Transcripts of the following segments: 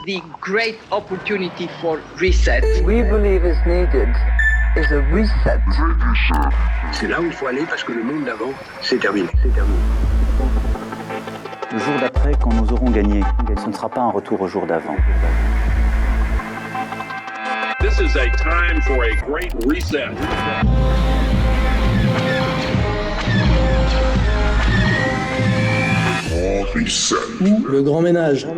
the great opportunity for reset. We believe is needed is a reset. C'est là où il faut aller parce que le monde d'avant, c'est terminé. Le jour d'après, quand nous aurons gagné, ce ne sera pas un retour au jour d'avant. This is a time for a great reset. Ou le grand ménage.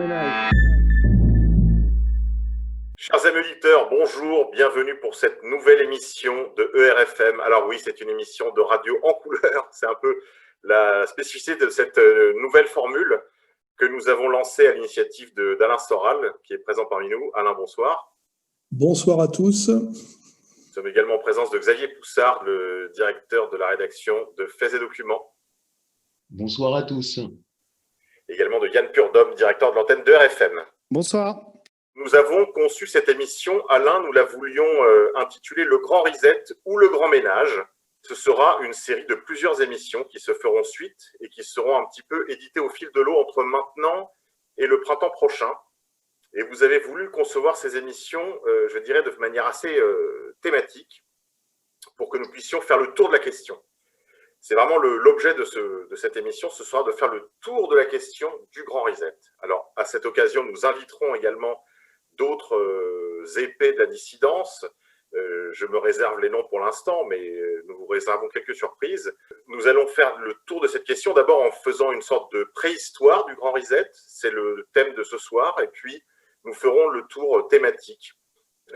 Chers amis auditeurs, bonjour, bienvenue pour cette nouvelle émission de ERFM. Alors oui, c'est une émission de radio en couleur, c'est un peu la spécificité de cette nouvelle formule que nous avons lancée à l'initiative d'Alain Soral, qui est présent parmi nous. Alain, bonsoir. Bonsoir à tous. Nous sommes également en présence de Xavier Poussard, le directeur de la rédaction de Faits et Documents. Bonsoir à tous. Également de Yann Purdom, directeur de l'antenne de ERFM. Bonsoir. Nous avons conçu cette émission, Alain, nous la voulions intituler Le Grand Reset ou Le Grand Ménage. Ce sera une série de plusieurs émissions qui se feront suite et qui seront un petit peu éditées au fil de l'eau entre maintenant et le printemps prochain. Et vous avez voulu concevoir ces émissions, je dirais, de manière assez thématique pour que nous puissions faire le tour de la question. C'est vraiment l'objet de cette émission, ce sera de faire le tour de la question du Grand Reset. Alors, à cette occasion, nous inviterons également d'autres épées de la dissidence. Je me réserve les noms pour l'instant, mais nous vous réservons quelques surprises. Nous allons faire le tour de cette question, d'abord en faisant une sorte de préhistoire du Grand Reset, c'est le thème de ce soir, et puis nous ferons le tour thématique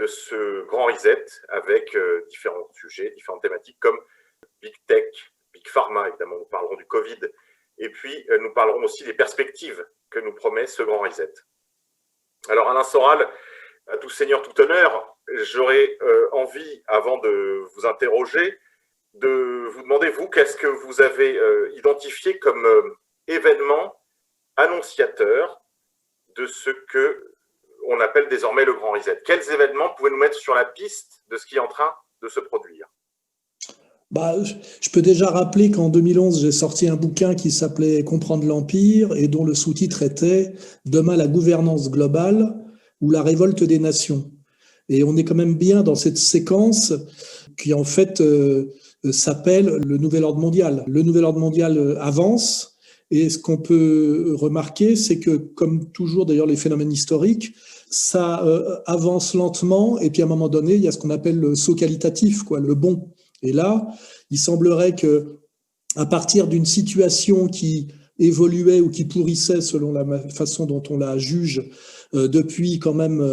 de ce Grand Reset avec différents sujets, différentes thématiques comme Big Tech, Big Pharma, évidemment, nous parlerons du Covid, et puis nous parlerons aussi des perspectives que nous promet ce Grand Reset. Alors Alain Soral, à tout seigneur, tout honneur, j'aurais envie, avant de vous interroger, de vous demander, vous, qu'est-ce que vous avez identifié comme événement annonciateur de ce qu'on appelle désormais le Grand Reset? Quels événements pouvez nous mettre sur la piste de ce qui est en train de se produire? Je peux déjà rappeler qu'en 2011, j'ai sorti un bouquin qui s'appelait « Comprendre l'Empire » et dont le sous-titre était « Demain, la gouvernance globale ou la révolte des nations ». Et on est quand même bien dans cette séquence qui, en fait, s'appelle le Nouvel Ordre Mondial. Le Nouvel Ordre Mondial avance et ce qu'on peut remarquer, c'est que, comme toujours d'ailleurs les phénomènes historiques, ça avance lentement et puis à un moment donné, il y a ce qu'on appelle le saut qualitatif, le bond. Et là, il semblerait que, à partir d'une situation qui évoluait ou qui pourrissait selon la façon dont on la juge depuis quand même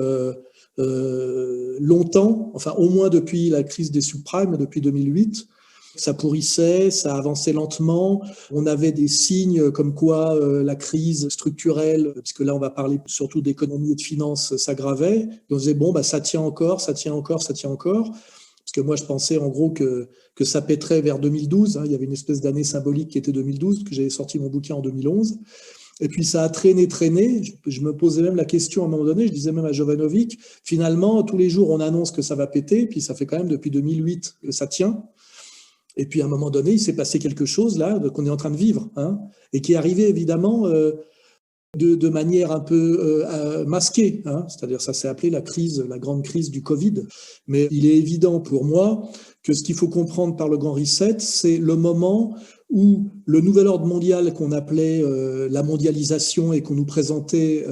longtemps, enfin au moins depuis la crise des subprimes, depuis 2008, ça pourrissait, ça avançait lentement. On avait des signes comme quoi la crise structurelle, puisque là on va parler surtout d'économie et de finances, s'aggravait. Et on disait ça tient encore, ça tient encore, ça tient encore. Parce que moi, je pensais en gros que ça pèterait vers 2012. Il y avait une espèce d'année symbolique qui était 2012, que j'avais sorti mon bouquin en 2011. Et puis, ça a traîné. Je me posais même la question à un moment donné, je disais même à Jovanovic, finalement, tous les jours, on annonce que ça va péter, puis ça fait quand même depuis 2008 que ça tient. Et puis, à un moment donné, il s'est passé quelque chose là qu'on est en train de vivre, et qui est arrivé évidemment de manière un peu masquée, c'est-à-dire ça s'est appelé la grande crise du Covid. Mais il est évident pour moi que ce qu'il faut comprendre par le Grand Reset, c'est le moment où le nouvel ordre mondial qu'on appelait la mondialisation et qu'on nous présentait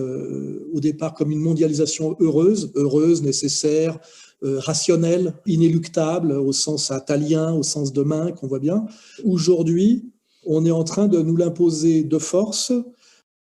au départ comme une mondialisation heureuse, nécessaire, rationnelle, inéluctable au sens attalien, au sens de main qu'on voit bien. Aujourd'hui, on est en train de nous l'imposer de force,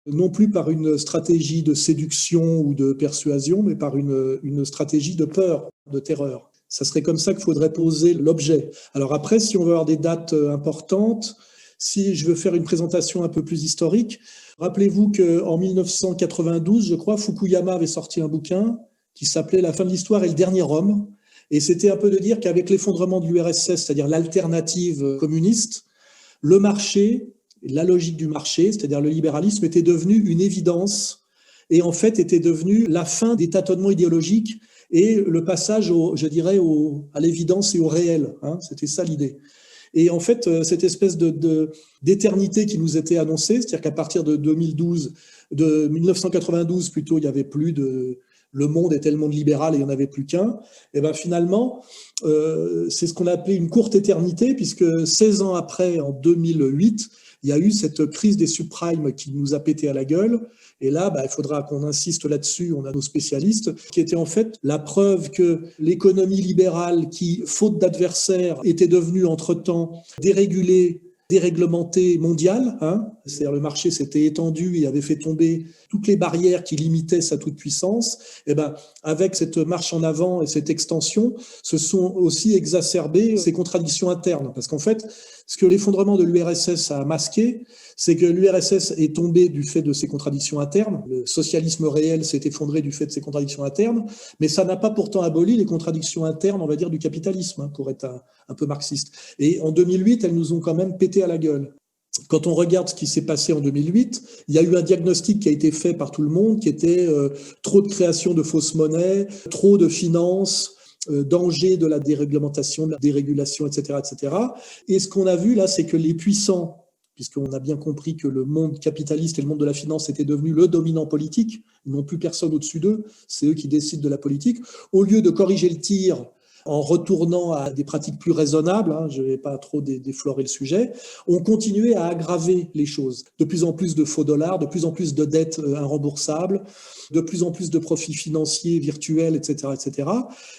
non plus par une stratégie de séduction ou de persuasion, mais par une stratégie de peur, de terreur. Ça serait comme ça qu'il faudrait poser l'objet. Alors après, si on veut avoir des dates importantes, si je veux faire une présentation un peu plus historique, rappelez-vous qu'en 1992, je crois, Fukuyama avait sorti un bouquin qui s'appelait « La fin de l'histoire et le dernier homme ». Et c'était un peu de dire qu'avec l'effondrement de l'URSS, c'est-à-dire l'alternative communiste, le marché, la logique du marché, c'est-à-dire le libéralisme, était devenu une évidence et en fait était devenu la fin des tâtonnements idéologiques et le passage, à l'évidence et au réel. C'était ça l'idée. Et en fait, cette espèce d'éternité qui nous était annoncée, c'est-à-dire qu'à partir de 1992 plutôt, il n'y avait plus le monde était le monde libéral et il n'y en avait plus qu'un. Et ben finalement, c'est ce qu'on a appelé une courte éternité, puisque 16 ans après, en 2008, il y a eu cette crise des subprimes qui nous a pété à la gueule. Et là, il faudra qu'on insiste là-dessus, on a nos spécialistes, qui était en fait la preuve que l'économie libérale, qui, faute d'adversaires, était devenue entre-temps dérégulée, déréglementée mondiale, c'est-à-dire le marché s'était étendu et avait fait tomber toutes les barrières qui limitaient sa toute-puissance, et avec cette marche en avant et cette extension, se sont aussi exacerbées ces contradictions internes. Parce qu'en fait, ce que l'effondrement de l'URSS a masqué, c'est que l'URSS est tombé du fait de ses contradictions internes. Le socialisme réel s'est effondré du fait de ses contradictions internes, mais ça n'a pas pourtant aboli les contradictions internes, on va dire, du capitalisme, pour être un peu marxiste. Et en 2008, elles nous ont quand même pété à la gueule. Quand on regarde ce qui s'est passé en 2008, il y a eu un diagnostic qui a été fait par tout le monde, qui était trop de création de fausses monnaies, trop de finances, danger de la déréglementation, de la dérégulation, etc., etc. Et ce qu'on a vu là, c'est que les puissants, puisqu'on a bien compris que le monde capitaliste et le monde de la finance étaient devenus le dominant politique, ils n'ont plus personne au-dessus d'eux, c'est eux qui décident de la politique, au lieu de corriger le tir en retournant à des pratiques plus raisonnables, je ne vais pas trop déflorer le sujet, on continuait à aggraver les choses. De plus en plus de faux dollars, de plus en plus de dettes irremboursables, de plus en plus de profits financiers virtuels, etc., etc.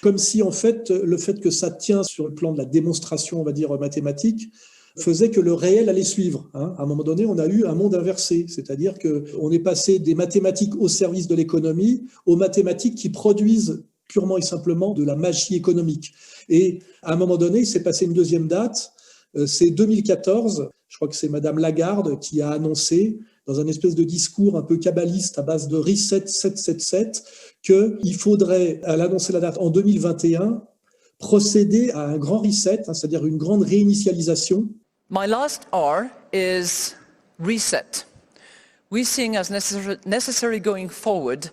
Comme si, en fait, le fait que ça tient sur le plan de la démonstration, on va dire, mathématique, faisait que le réel allait suivre. À un moment donné, on a eu un monde inversé, c'est-à-dire qu'on est passé des mathématiques au service de l'économie aux mathématiques qui produisent purement et simplement de la magie économique. Et à un moment donné, il s'est passé une deuxième date, c'est 2014, je crois que c'est Madame Lagarde qui a annoncé, dans un espèce de discours un peu kabbaliste à base de Reset 777, qu'il faudrait, elle a annoncé la date en 2021, procéder à un grand reset, c'est-à-dire une grande réinitialisation. My last R is reset. We seeing as necessary going forward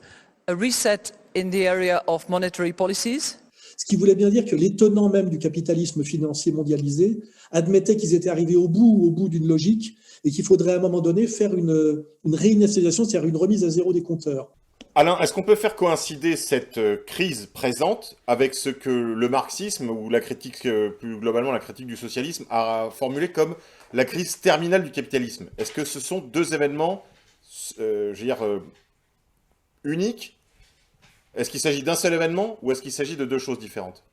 a reset in the area of monetary policies. Ce qui voulait bien dire que les tenants même du capitalisme financier mondialisé admettaient qu'ils étaient arrivés au bout d'une logique et qu'il faudrait à un moment donné faire une réinitialisation, c'est-à-dire une remise à zéro des compteurs. Alain, est-ce qu'on peut faire coïncider cette crise présente avec ce que le marxisme ou la critique, plus globalement la critique du socialisme, a formulé comme la crise terminale du capitalisme? Est-ce que ce sont deux événements, uniques? Est-ce qu'il s'agit d'un seul événement ou est-ce qu'il s'agit de deux choses différentes?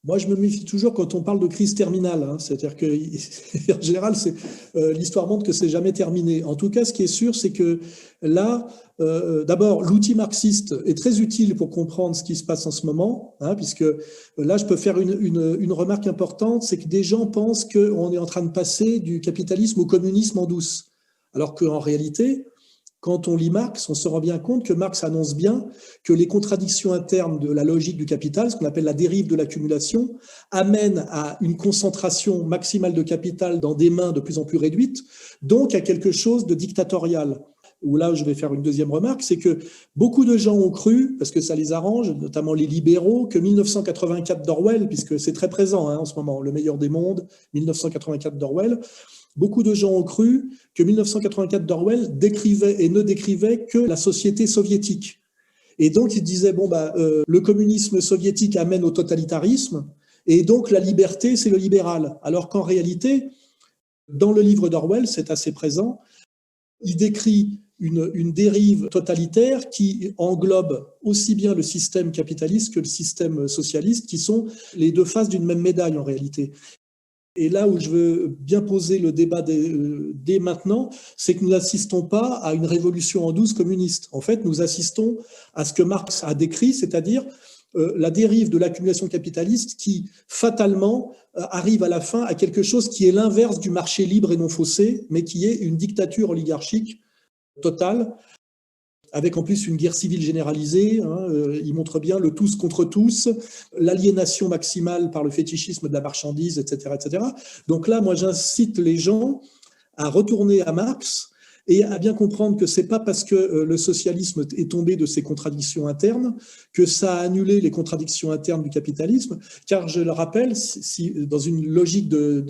Moi, je me méfie toujours quand on parle de crise terminale. C'est-à-dire qu'en général, l'histoire montre que c'est jamais terminé. En tout cas, ce qui est sûr, c'est que là, d'abord, l'outil marxiste est très utile pour comprendre ce qui se passe en ce moment, puisque là, je peux faire une remarque importante, c'est que des gens pensent qu'on est en train de passer du capitalisme au communisme en douce. Alors qu'en réalité, quand on lit Marx, on se rend bien compte que Marx annonce bien que les contradictions internes de la logique du capital, ce qu'on appelle la dérive de l'accumulation, amènent à une concentration maximale de capital dans des mains de plus en plus réduites, donc à quelque chose de dictatorial. Où là, je vais faire une deuxième remarque, c'est que beaucoup de gens ont cru, parce que ça les arrange, notamment les libéraux, que 1984 d'Orwell, puisque c'est très présent en ce moment, Le meilleur des mondes, 1984 d'Orwell, beaucoup de gens ont cru que 1984 d'Orwell décrivait et ne décrivait que la société soviétique. Et donc, ils disaient, le communisme soviétique amène au totalitarisme, et donc la liberté, c'est le libéral. Alors qu'en réalité, dans le livre d'Orwell, c'est assez présent, il décrit une dérive totalitaire qui englobe aussi bien le système capitaliste que le système socialiste, qui sont les deux faces d'une même médaille en réalité. Et là où je veux bien poser le débat dès maintenant, c'est que nous n'assistons pas à une révolution en douce communiste. En fait, nous assistons à ce que Marx a décrit, c'est-à-dire la dérive de l'accumulation capitaliste qui, fatalement, arrive à la fin à quelque chose qui est l'inverse du marché libre et non faussé, mais qui est une dictature oligarchique totale, avec en plus une guerre civile généralisée. Il montre bien le tous contre tous, l'aliénation maximale par le fétichisme de la marchandise, etc., etc. Donc là, moi, j'incite les gens à retourner à Marx et à bien comprendre que c'est pas parce que le socialisme est tombé de ses contradictions internes que ça a annulé les contradictions internes du capitalisme, car je le rappelle, si dans une logique de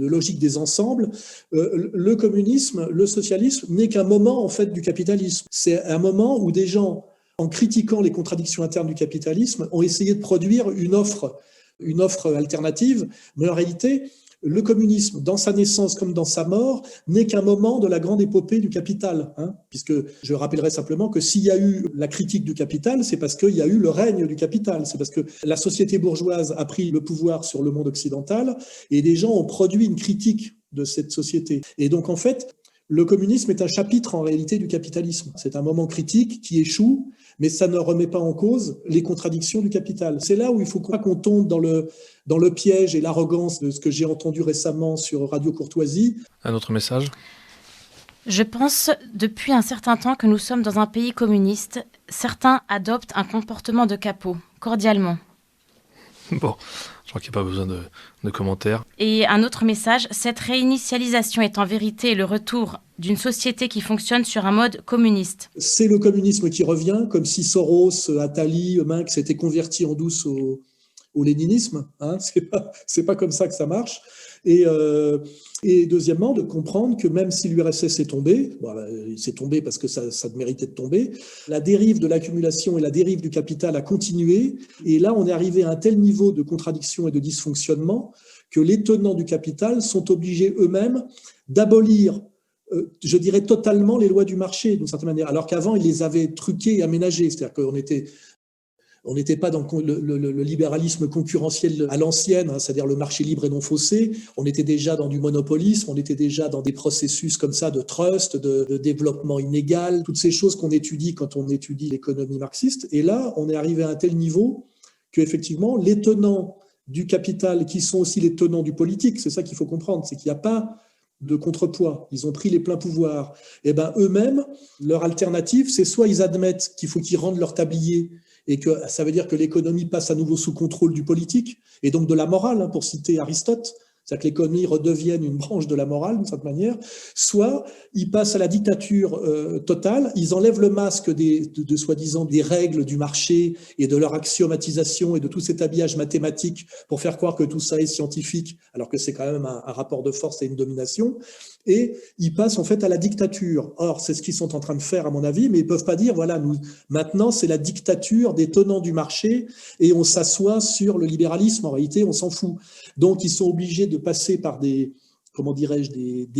logique des ensembles, le communisme, le socialisme n'est qu'un moment en fait du capitalisme. C'est un moment où des gens, en critiquant les contradictions internes du capitalisme, ont essayé de produire une offre alternative, mais en réalité, le communisme, dans sa naissance comme dans sa mort, n'est qu'un moment de la grande épopée du capital. Puisque je rappellerai simplement que s'il y a eu la critique du capital, c'est parce qu'il y a eu le règne du capital. C'est parce que la société bourgeoise a pris le pouvoir sur le monde occidental et des gens ont produit une critique de cette société. Et donc, en fait, le communisme est un chapitre en réalité du capitalisme. C'est un moment critique qui échoue, mais ça ne remet pas en cause les contradictions du capital. C'est là où il faut pas qu'on tombe dans le piège et l'arrogance de ce que j'ai entendu récemment sur Radio Courtoisie. Un autre message ? Je pense depuis un certain temps que nous sommes dans un pays communiste. Certains adoptent un comportement de capot, cordialement. Bon, je crois qu'il n'y a pas besoin de commentaires. Et un autre message, cette réinitialisation est en vérité le retour d'une société qui fonctionne sur un mode communiste. C'est le communisme qui revient, comme si Soros, Attali, Minc s'étaient convertis en douce au léninisme. C'est pas comme ça que ça marche. Et deuxièmement, de comprendre que même si l'URSS est tombé, c'est tombé parce que ça méritait de tomber, la dérive de l'accumulation et la dérive du capital a continué. Et là, on est arrivé à un tel niveau de contradiction et de dysfonctionnement que les tenants du capital sont obligés eux-mêmes d'abolir, je dirais totalement, les lois du marché, d'une certaine manière, alors qu'avant, ils les avaient truquées et aménagées. C'est-à-dire qu'on n'était pas dans le libéralisme concurrentiel à l'ancienne, c'est-à-dire le marché libre et non faussé. On était déjà dans du monopolisme, on était déjà dans des processus comme ça de trust, de développement inégal, toutes ces choses qu'on étudie quand on étudie l'économie marxiste. Et là, on est arrivé à un tel niveau qu'effectivement, les tenants du capital, qui sont aussi les tenants du politique, c'est ça qu'il faut comprendre, c'est qu'il n'y a pas de contrepoids. Ils ont pris les pleins pouvoirs. Et ben eux-mêmes, leur alternative, c'est soit ils admettent qu'il faut qu'ils rendent leur tablier et que ça veut dire que l'économie passe à nouveau sous contrôle du politique et donc de la morale, pour citer Aristote, c'est-à-dire que l'économie redevienne une branche de la morale d'une certaine manière, soit ils passent à la dictature totale, ils enlèvent le masque de soi-disant des règles du marché et de leur axiomatisation et de tout cet habillage mathématique pour faire croire que tout ça est scientifique, alors que c'est quand même un rapport de force et une domination, et ils passent en fait à la dictature. Or, c'est ce qu'ils sont en train de faire à mon avis, mais ils ne peuvent pas dire, voilà, nous, maintenant c'est la dictature des tenants du marché et on s'assoit sur le libéralisme, en réalité on s'en fout. Donc ils sont obligés de passer par des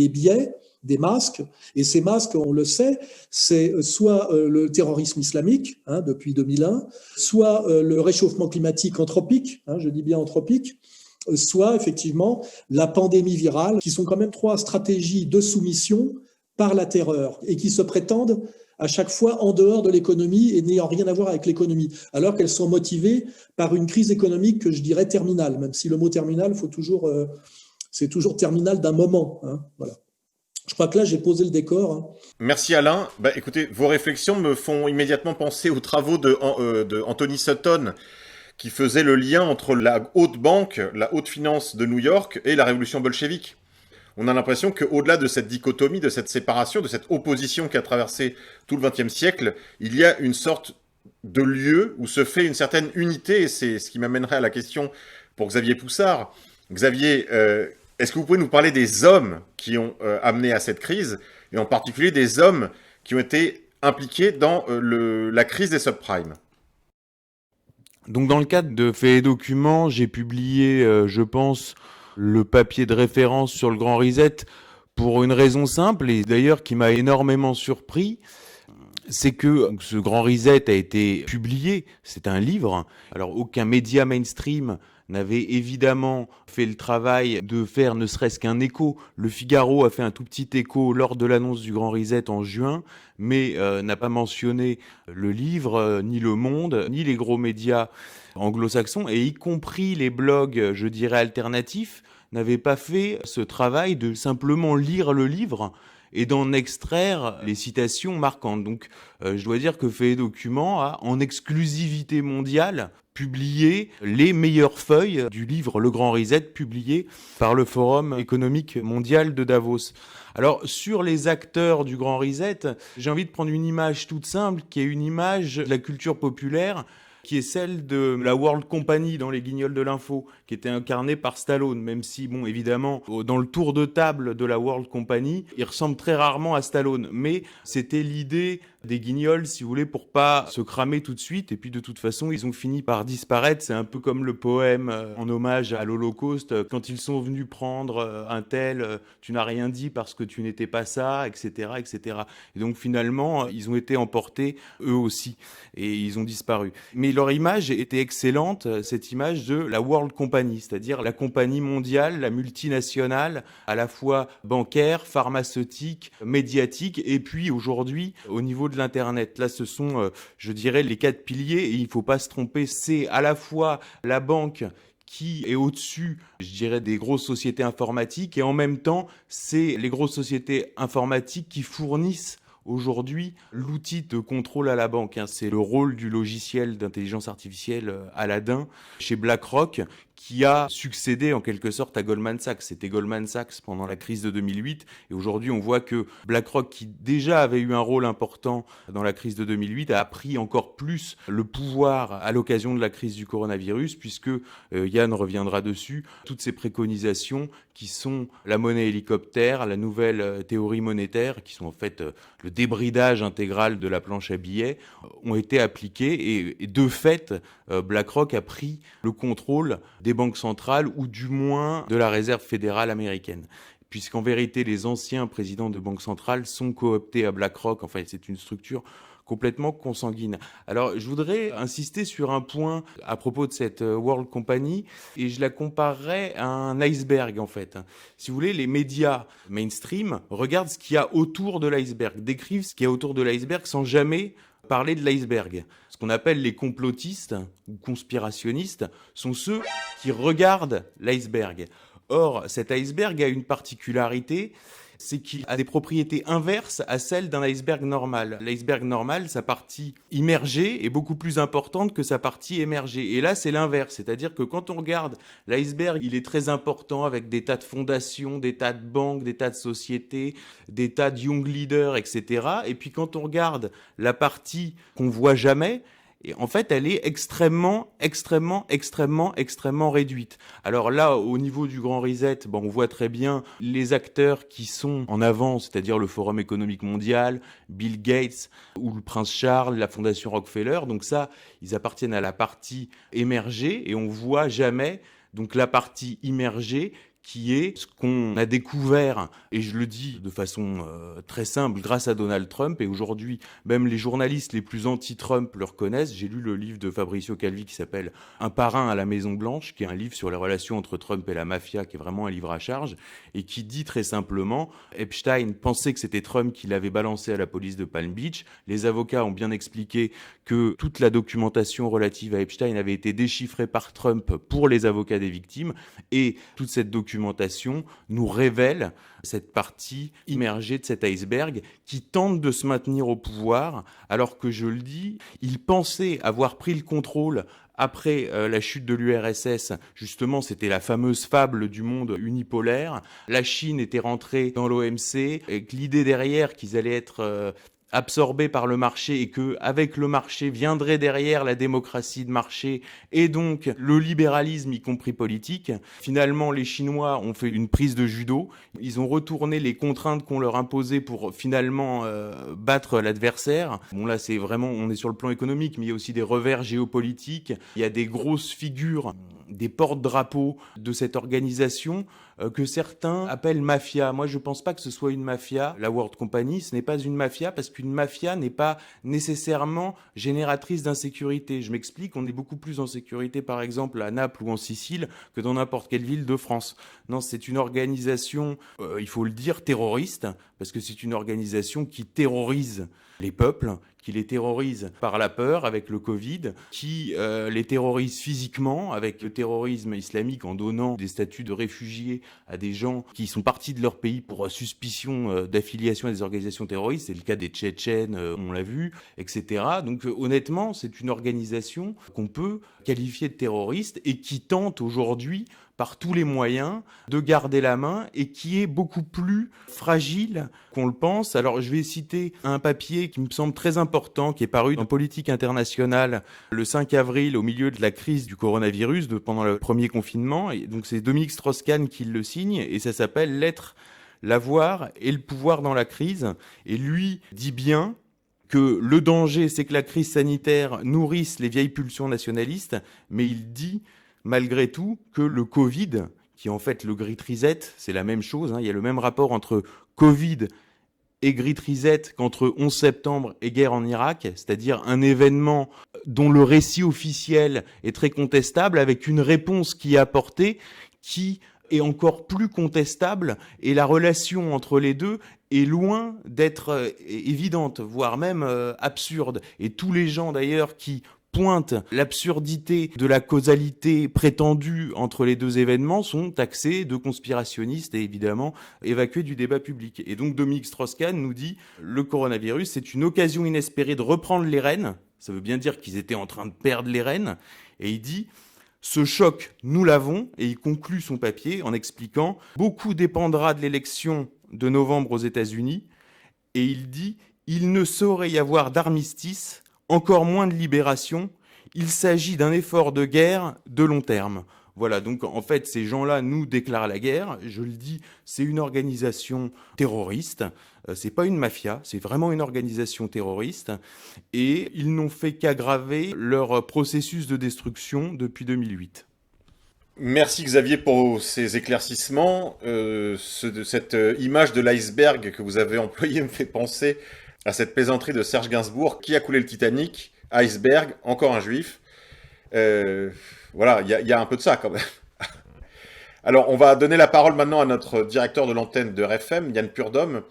biais, des masques, et ces masques, on le sait, c'est soit le terrorisme islamique, depuis 2001, soit le réchauffement climatique anthropique, je dis bien anthropique, soit effectivement la pandémie virale, qui sont quand même 3 stratégies de soumission par la terreur, et qui se prétendent à chaque fois en dehors de l'économie et n'ayant rien à voir avec l'économie, alors qu'elles sont motivées par une crise économique que je dirais terminale, même si le mot terminal, c'est toujours terminal d'un moment. Voilà. Je crois que là, j'ai posé le décor. Merci Alain. Écoutez, vos réflexions me font immédiatement penser aux travaux de Anthony Sutton, qui faisait le lien entre la haute banque, la haute finance de New York et la révolution bolchevique. On a l'impression qu'au-delà de cette dichotomie, de cette séparation, de cette opposition qui a traversé tout le XXe siècle, il y a une sorte de lieu où se fait une certaine unité, et c'est ce qui m'amènerait à la question pour Xavier Poussard. Xavier, est-ce que vous pouvez nous parler des hommes qui ont amené à cette crise, et en particulier des hommes qui ont été impliqués dans la crise des subprimes ? Donc dans le cadre de Faits et Documents, j'ai publié, je pense, le papier de référence sur le Grand Reset pour une raison simple, et d'ailleurs qui m'a énormément surpris, c'est que ce Grand Reset a été publié, c'est un livre, alors aucun média mainstream n'avait évidemment fait le travail de faire ne serait-ce qu'un écho. Le Figaro a fait un tout petit écho lors de l'annonce du Grand Reset en juin, mais n'a pas mentionné le livre, ni Le Monde, ni les gros médias anglo-saxons, et y compris les blogs, je dirais, alternatifs, n'avaient pas fait ce travail de simplement lire le livre et d'en extraire les citations marquantes. Donc je dois dire que Faits et Documents a, en exclusivité mondiale, publié les meilleures feuilles du livre Le Grand Reset, publié par le Forum économique mondial de Davos. Alors, sur les acteurs du Grand Reset, j'ai envie de prendre une image toute simple, qui est une image de la culture populaire, qui est celle de la World Company dans Les Guignols de l'Info, qui était incarnée par Stallone, même si, bon, évidemment, dans le tour de table de la World Company, il ressemble très rarement à Stallone. Mais c'était l'idée des Guignols, si vous voulez, pour pas se cramer tout de suite. Et puis, de toute façon, ils ont fini par disparaître. C'est un peu comme le poème en hommage à l'Holocauste. Quand ils sont venus prendre un tel, tu n'as rien dit parce que tu n'étais pas ça, etc., etc. Et donc, finalement, ils ont été emportés, eux aussi. Et ils ont disparu. Mais leur image était excellente, cette image de la World Company, c'est-à-dire la compagnie mondiale, la multinationale, à la fois bancaire, pharmaceutique, médiatique, et puis aujourd'hui, au niveau de l'Internet. Là, ce sont, je dirais, les 4 piliers, et il ne faut pas se tromper, c'est à la fois la banque qui est au-dessus, je dirais, des grosses sociétés informatiques, et en même temps, c'est les grosses sociétés informatiques qui fournissent aujourd'hui l'outil de contrôle à la banque. C'est le rôle du logiciel d'intelligence artificielle Aladdin chez BlackRock, qui a succédé en quelque sorte à Goldman Sachs. C'était Goldman Sachs pendant la crise de 2008, et aujourd'hui on voit que BlackRock, qui déjà avait eu un rôle important dans la crise de 2008, a pris encore plus le pouvoir à l'occasion de la crise du coronavirus, puisque Yann reviendra dessus, toutes ces préconisations qui sont la monnaie hélicoptère, la nouvelle théorie monétaire, qui sont en fait le débridage intégral de la planche à billets, ont été appliquées, et de fait, BlackRock a pris le contrôle des banques centrales, ou du moins de la Réserve fédérale américaine. Puisqu'en vérité, les anciens présidents de banques centrales sont cooptés à BlackRock. Enfin, c'est une structure complètement consanguine. Alors, je voudrais insister sur un point à propos de cette World Company, et je la comparerais à un iceberg, en fait. Si vous voulez, les médias mainstream regardent ce qu'il y a autour de l'iceberg, décrivent ce qu'il y a autour de l'iceberg sans jamais parler de l'iceberg. Ce qu'on appelle les complotistes ou conspirationnistes sont ceux qui regardent l'iceberg. Or, cet iceberg a une particularité, c'est qu'il a des propriétés inverses à celles d'un iceberg normal. L'iceberg normal, sa partie immergée est beaucoup plus importante que sa partie émergée. Et là, c'est l'inverse. C'est-à-dire que quand on regarde l'iceberg, il est très important avec des tas de fondations, des tas de banques, des tas de sociétés, des tas de young leaders, etc. Et puis quand on regarde la partie qu'on voit jamais, et en fait, elle est extrêmement réduite. Alors là, au niveau du Grand Reset, on voit très bien les acteurs qui sont en avant, c'est-à-dire le Forum économique mondial, Bill Gates ou le Prince Charles, la Fondation Rockefeller. Donc ça, ils appartiennent à la partie émergée, et on voit jamais donc la partie immergée, qui est ce qu'on a découvert, et je le dis de façon très simple, grâce à Donald Trump, et aujourd'hui, même les journalistes les plus anti-Trump le reconnaissent. J'ai lu le livre de Fabrizio Calvi qui s'appelle « Un parrain à la Maison-Blanche », qui est un livre sur les relations entre Trump et la mafia, qui est vraiment un livre à charge, et qui dit très simplement « Epstein pensait que c'était Trump qui l'avait balancé à la police de Palm Beach. Les avocats ont bien expliqué que toute la documentation relative à Epstein avait été déchiffrée par Trump pour les avocats des victimes, et toute cette documentation nous révèle cette partie immergée de cet iceberg qui tente de se maintenir au pouvoir, alors que, je le dis, il pensait avoir pris le contrôle après la chute de l'URSS. Justement, c'était la fameuse fable du monde unipolaire. La Chine était rentrée dans l'OMC, et que l'idée derrière qu'ils allaient être absorbé par le marché, et que avec le marché viendrait derrière la démocratie de marché et donc le libéralisme, y compris politique. Finalement, les Chinois ont fait une prise de judo. Ils ont retourné les contraintes qu'on leur imposait pour finalement battre l'adversaire. Bon, là, c'est vraiment, on est sur le plan économique, mais il y a aussi des revers géopolitiques. Il y a des grosses figures, des porte-drapeaux de cette organisation que certains appellent mafia. Moi, je pense pas que ce soit une mafia. La World Company, ce n'est pas une mafia, parce qu'une mafia n'est pas nécessairement génératrice d'insécurité. Je m'explique, on est beaucoup plus en sécurité, par exemple, à Naples ou en Sicile, que dans n'importe quelle ville de France. Non, c'est une organisation, il faut le dire, terroriste, parce que c'est une organisation qui terrorise les peuples, qui les terrorise par la peur avec le Covid, qui les terrorise physiquement avec le terrorisme islamique en donnant des statuts de réfugiés à des gens qui sont partis de leur pays pour suspicion d'affiliation à des organisations terroristes. C'est le cas des Tchétchènes, on l'a vu, etc. Donc honnêtement, c'est une organisation qu'on peut qualifier de terroriste et qui tente aujourd'hui par tous les moyens de garder la main et qui est beaucoup plus fragile qu'on le pense. Alors je vais citer un papier qui me semble très important, qui est paru dans Politique internationale le 5 avril au milieu de la crise du coronavirus, pendant le premier confinement. Et donc c'est Dominique Strauss-Kahn qui le signe et ça s'appelle « L'être, l'avoir et le pouvoir dans la crise ». Et lui dit bien que le danger, c'est que la crise sanitaire nourrisse les vieilles pulsions nationalistes, mais il dit malgré tout que le Covid, qui est en fait le Great Reset, c'est la même chose, il y a le même rapport entre Covid et Great Reset qu'entre 11 septembre et guerre en Irak, c'est-à-dire un événement dont le récit officiel est très contestable, avec une réponse qui est apportée, qui est encore plus contestable, et la relation entre les deux est loin d'être évidente, voire même absurde. Et tous les gens d'ailleurs qui pointe l'absurdité de la causalité prétendue entre les deux événements sont taxés de conspirationnistes et évidemment évacués du débat public. Et donc Dominique Strauss-Kahn nous dit le coronavirus, c'est une occasion inespérée de reprendre les rênes. Ça veut bien dire qu'ils étaient en train de perdre les rênes. Et il dit ce choc, nous l'avons. Et il conclut son papier en expliquant beaucoup dépendra de l'élection de novembre aux États-Unis. Et il dit il ne saurait y avoir d'armistice, encore moins de libération, il s'agit d'un effort de guerre de long terme. Voilà, donc en fait, ces gens-là nous déclarent la guerre. Je le dis, c'est une organisation terroriste. C'est pas une mafia, c'est vraiment une organisation terroriste. Et ils n'ont fait qu'aggraver leur processus de destruction depuis 2008. Merci Xavier pour ces éclaircissements. Cette image de l'iceberg que vous avez employée me fait penser à cette plaisanterie de Serge Gainsbourg. Qui a coulé le Titanic? Iceberg, encore un juif. Voilà, il y a un peu de ça quand même. Alors, on va donner la parole maintenant à notre directeur de l'antenne de RFM, Yann Purdom,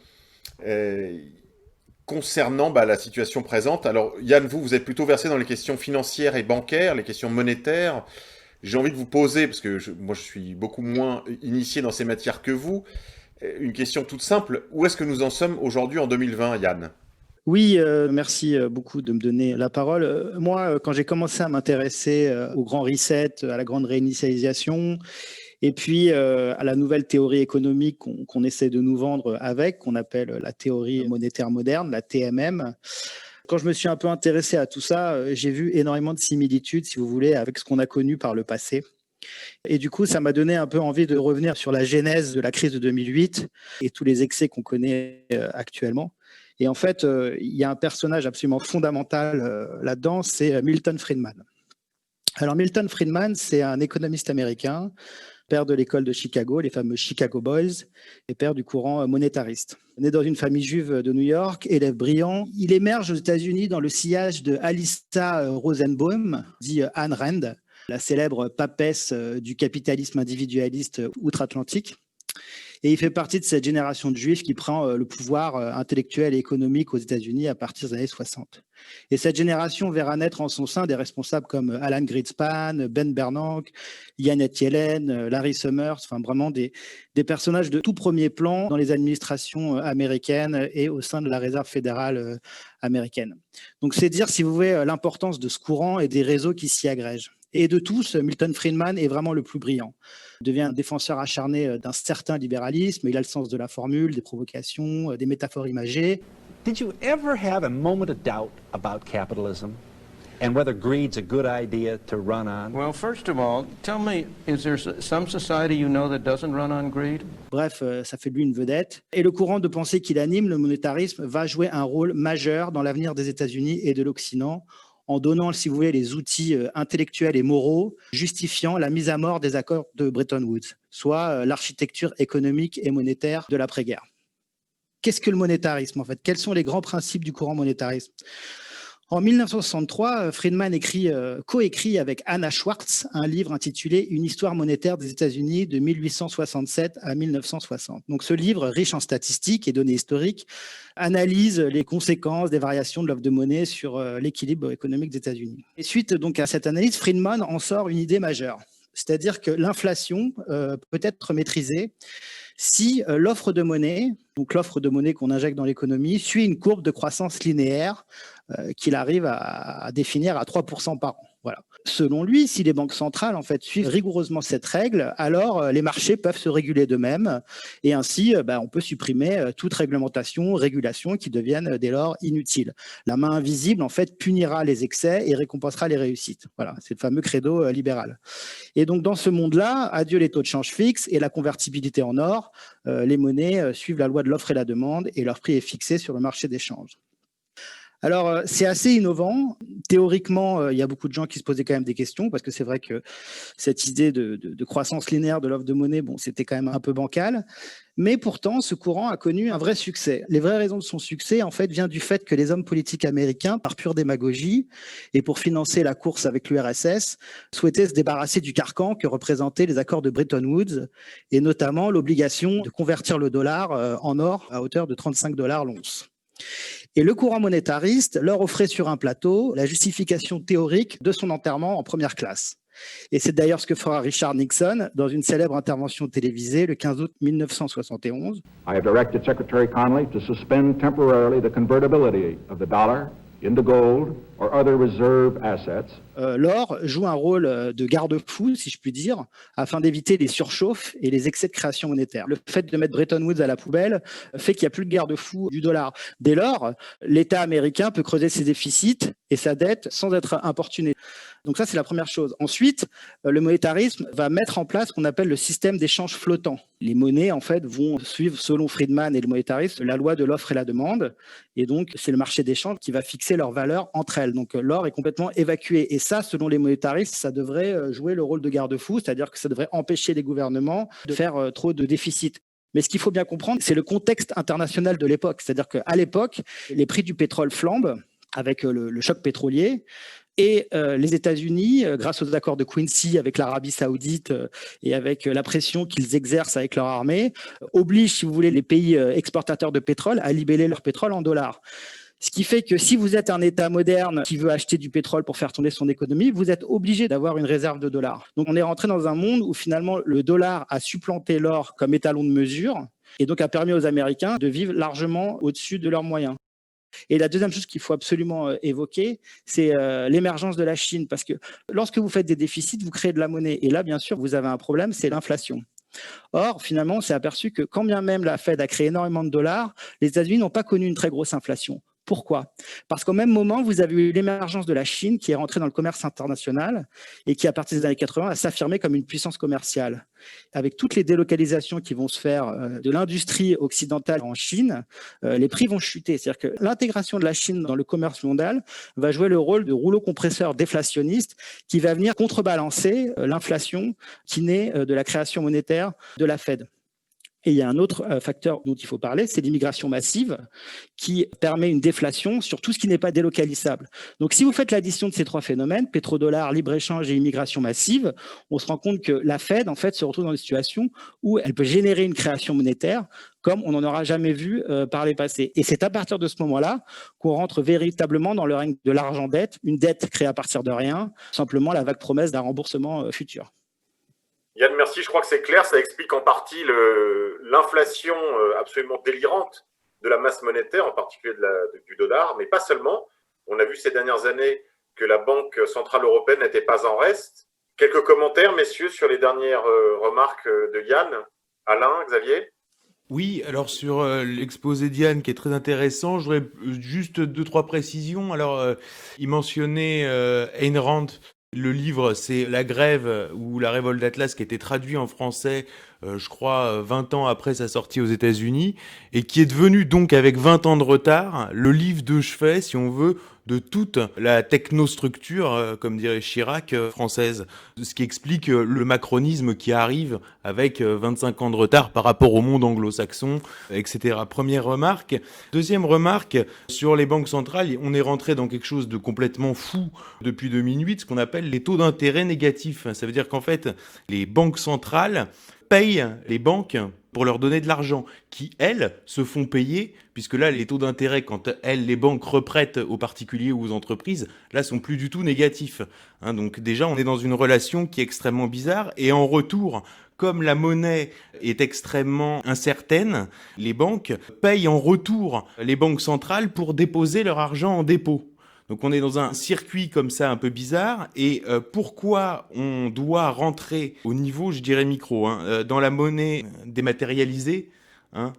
concernant la situation présente. Alors, Yann, vous êtes plutôt versé dans les questions financières et bancaires, les questions monétaires. J'ai envie de vous poser, parce que moi je suis beaucoup moins initié dans ces matières que vous, une question toute simple. Où est-ce que nous en sommes aujourd'hui en 2020, Yann ? Oui, merci beaucoup de me donner la parole. Moi, quand j'ai commencé à m'intéresser au grand reset, à la grande réinitialisation, et puis à la nouvelle théorie économique qu'on essaie de nous vendre avec, qu'on appelle la théorie monétaire moderne, la TMM, quand je me suis un peu intéressé à tout ça, j'ai vu énormément de similitudes, si vous voulez, avec ce qu'on a connu par le passé. Et du coup, ça m'a donné un peu envie de revenir sur la genèse de la crise de 2008 et tous les excès qu'on connaît actuellement. Et en fait, il y a un personnage absolument fondamental là-dedans, c'est Milton Friedman. Alors Milton Friedman, c'est un économiste américain, père de l'école de Chicago, les fameux Chicago Boys, et père du courant monétariste. Né dans une famille juive de New York, élève brillant, il émerge aux États-Unis dans le sillage de Alissa Rosenbaum, dit Ayn Rand, la célèbre papesse du capitalisme individualiste outre-Atlantique. Et il fait partie de cette génération de juifs qui prend le pouvoir intellectuel et économique aux États-Unis à partir des années 60. Et cette génération verra naître en son sein des responsables comme Alan Greenspan, Ben Bernanke, Janet Yellen, Larry Summers, enfin vraiment des personnages de tout premier plan dans les administrations américaines et au sein de la Réserve fédérale américaine. Donc c'est dire, si vous voulez, l'importance de ce courant et des réseaux qui s'y agrègent. Et de tous, Milton Friedman est vraiment le plus brillant. Il devient un défenseur acharné d'un certain libéralisme. Il a le sens de la formule, des provocations, des métaphores imagées. Did you ever have a moment of doubt about capitalism and whether greed's a good idea to run on? Well, first of all, tell me, is there some society you know that doesn't run on greed? Bref, ça fait de lui une vedette. Et le courant de pensée qu'il anime, le monétarisme, va jouer un rôle majeur dans l'avenir des États-Unis et de l'Occident, en donnant, si vous voulez, les outils intellectuels et moraux justifiant la mise à mort des accords de Bretton Woods, soit l'architecture économique et monétaire de l'après-guerre. Qu'est-ce que le monétarisme, en fait? Quels sont les grands principes du courant monétarisme? En 1963, Friedman coécrit avec Anna Schwartz un livre intitulé « Une histoire monétaire des États-Unis de 1867 à 1960 ». Donc ce livre, riche en statistiques et données historiques, analyse les conséquences des variations de l'offre de monnaie sur l'équilibre économique des États-Unis. Et suite donc à cette analyse, Friedman en sort une idée majeure, c'est-à-dire que l'inflation peut être maîtrisée si l'offre de monnaie, donc l'offre de monnaie qu'on injecte dans l'économie, suit une courbe de croissance linéaire qu'il arrive à définir à 3% par an. Voilà. Selon lui, si les banques centrales en fait suivent rigoureusement cette règle, alors les marchés peuvent se réguler d'eux-mêmes et ainsi on peut supprimer toute réglementation, régulation qui deviennent dès lors inutiles. La main invisible en fait punira les excès et récompensera les réussites. Voilà, c'est le fameux credo libéral. Et donc dans ce monde-là, adieu les taux de change fixes et la convertibilité en or. Les monnaies suivent la loi de l'offre et la demande et leur prix est fixé sur le marché des changes. Alors, c'est assez innovant. Théoriquement, il y a beaucoup de gens qui se posaient quand même des questions parce que c'est vrai que cette idée de croissance linéaire de l'offre de monnaie, c'était quand même un peu bancal. Mais pourtant, ce courant a connu un vrai succès. Les vraies raisons de son succès, en fait, viennent du fait que les hommes politiques américains, par pure démagogie et pour financer la course avec l'URSS, souhaitaient se débarrasser du carcan que représentaient les accords de Bretton Woods et notamment l'obligation de convertir le dollar en or à hauteur de 35 $ l'once. Et le courant monétariste leur offrait sur un plateau la justification théorique de son enterrement en première classe. Et c'est d'ailleurs ce que fera Richard Nixon dans une célèbre intervention télévisée le 15 août 1971. I have directed Secretary Connally to suspend temporarily the convertibility of the dollar into gold or other reserve assets. L'or joue un rôle de garde-fou, si je puis dire, afin d'éviter les surchauffes et les excès de création monétaire. Le fait de mettre Bretton Woods à la poubelle fait qu'il n'y a plus de garde-fou du dollar. Dès lors, l'État américain peut creuser ses déficits et sa dette sans être importuné. Donc ça, c'est la première chose. Ensuite, le monétarisme va mettre en place ce qu'on appelle le système d'échange flottant. Les monnaies, en fait, vont suivre, selon Friedman et le monétarisme, la loi de l'offre et la demande. Et donc, c'est le marché d'échange qui va fixer leur valeur entre elles. Donc, l'or est complètement évacué. Et ça, selon les monétaristes, ça devrait jouer le rôle de garde-fou, c'est-à-dire que ça devrait empêcher les gouvernements de faire trop de déficit. Mais ce qu'il faut bien comprendre, c'est le contexte international de l'époque. C'est-à-dire qu'à l'époque, les prix du pétrole flambent avec le choc pétrolier. Et les États-Unis, grâce aux accords de Quincy avec l'Arabie saoudite et avec la pression qu'ils exercent avec leur armée, obligent, si vous voulez, les pays exportateurs de pétrole à libeller leur pétrole en dollars. Ce qui fait que si vous êtes un État moderne qui veut acheter du pétrole pour faire tourner son économie, vous êtes obligé d'avoir une réserve de dollars. Donc on est rentré dans un monde où finalement le dollar a supplanté l'or comme étalon de mesure et donc a permis aux Américains de vivre largement au-dessus de leurs moyens. Et la deuxième chose qu'il faut absolument évoquer, c'est l'émergence de la Chine. Parce que lorsque vous faites des déficits, vous créez de la monnaie. Et là, bien sûr, vous avez un problème, c'est l'inflation. Or, finalement, on s'est aperçu que quand bien même la Fed a créé énormément de dollars, les États-Unis n'ont pas connu une très grosse inflation. Pourquoi ? Parce qu'au même moment, vous avez eu l'émergence de la Chine qui est rentrée dans le commerce international et qui, à partir des années 80, a s'affirmer comme une puissance commerciale. Avec toutes les délocalisations qui vont se faire de l'industrie occidentale en Chine, les prix vont chuter. C'est-à-dire que l'intégration de la Chine dans le commerce mondial va jouer le rôle de rouleau compresseur déflationniste qui va venir contrebalancer l'inflation qui naît de la création monétaire de la Fed. Et il y a un autre facteur dont il faut parler, c'est l'immigration massive qui permet une déflation sur tout ce qui n'est pas délocalisable. Donc si vous faites l'addition de ces trois phénomènes, pétrodollar, libre-échange et immigration massive, on se rend compte que la Fed en fait se retrouve dans une situation où elle peut générer une création monétaire comme on n'en aura jamais vu par les passés. Et c'est à partir de ce moment-là qu'on rentre véritablement dans le règne de l'argent-dette, une dette créée à partir de rien, simplement la vague promesse d'un remboursement futur. Yann, merci. Je crois que c'est clair. Ça explique en partie l'inflation absolument délirante de la masse monétaire, en particulier du dollar, mais pas seulement. On a vu ces dernières années que la Banque centrale européenne n'était pas en reste. Quelques commentaires, messieurs, sur les dernières remarques de Yann. Alain, Xavier ? Oui, alors sur l'exposé d'Yann qui est très intéressant, j'aurais juste 2-3 précisions. Alors, il mentionnait Ayn Rand. Le livre, c'est La Grève ou La Révolte d'Atlas qui a été traduit en français je crois, 20 ans après sa sortie aux États-Unis, et qui est devenu donc, avec 20 ans de retard, le livre de chevet, si on veut, de toute la technostructure, comme dirait Chirac, française. Ce qui explique le macronisme qui arrive avec 25 ans de retard par rapport au monde anglo-saxon, etc. Première remarque. Deuxième remarque, sur les banques centrales, on est rentré dans quelque chose de complètement fou depuis 2008, ce qu'on appelle les taux d'intérêt négatifs. Ça veut dire qu'en fait, les banques centrales payent les banques pour leur donner de l'argent, qui, elles, se font payer, puisque là, les taux d'intérêt, quand elles, les banques, reprêtent aux particuliers ou aux entreprises, là, sont plus du tout négatifs. Donc déjà, on est dans une relation qui est extrêmement bizarre, et en retour, comme la monnaie est extrêmement incertaine, les banques payent en retour les banques centrales pour déposer leur argent en dépôt. Donc on est dans un circuit comme ça un peu bizarre. Et pourquoi on doit rentrer au niveau, je dirais micro, dans la monnaie dématérialisée,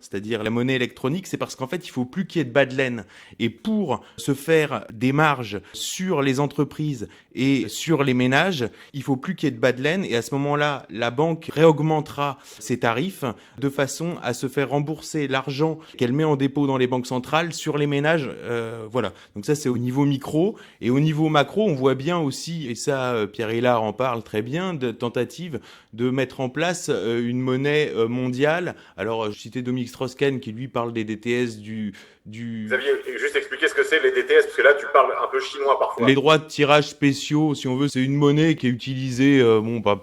c'est-à-dire la monnaie électronique, c'est parce qu'en fait, il faut plus qu'il y ait de bas de laine. Et pour se faire des marges sur les entreprises et sur les ménages, il faut plus qu'il y ait de bas de laine. Et à ce moment-là, la banque réaugmentera ses tarifs de façon à se faire rembourser l'argent qu'elle met en dépôt dans les banques centrales sur les ménages. Voilà. Donc ça, c'est au niveau micro. Et au niveau macro, on voit bien aussi, et ça, Pierre Hillard en parle très bien, de tentatives de mettre en place une monnaie mondiale. Alors, je citais Dominique Strauss-Kahn qui lui parle des DTS du... Xavier, juste expliquer ce que c'est les DTS, parce que là tu parles un peu chinois parfois. Les droits de tirage spéciaux, si on veut, c'est une monnaie qui est utilisée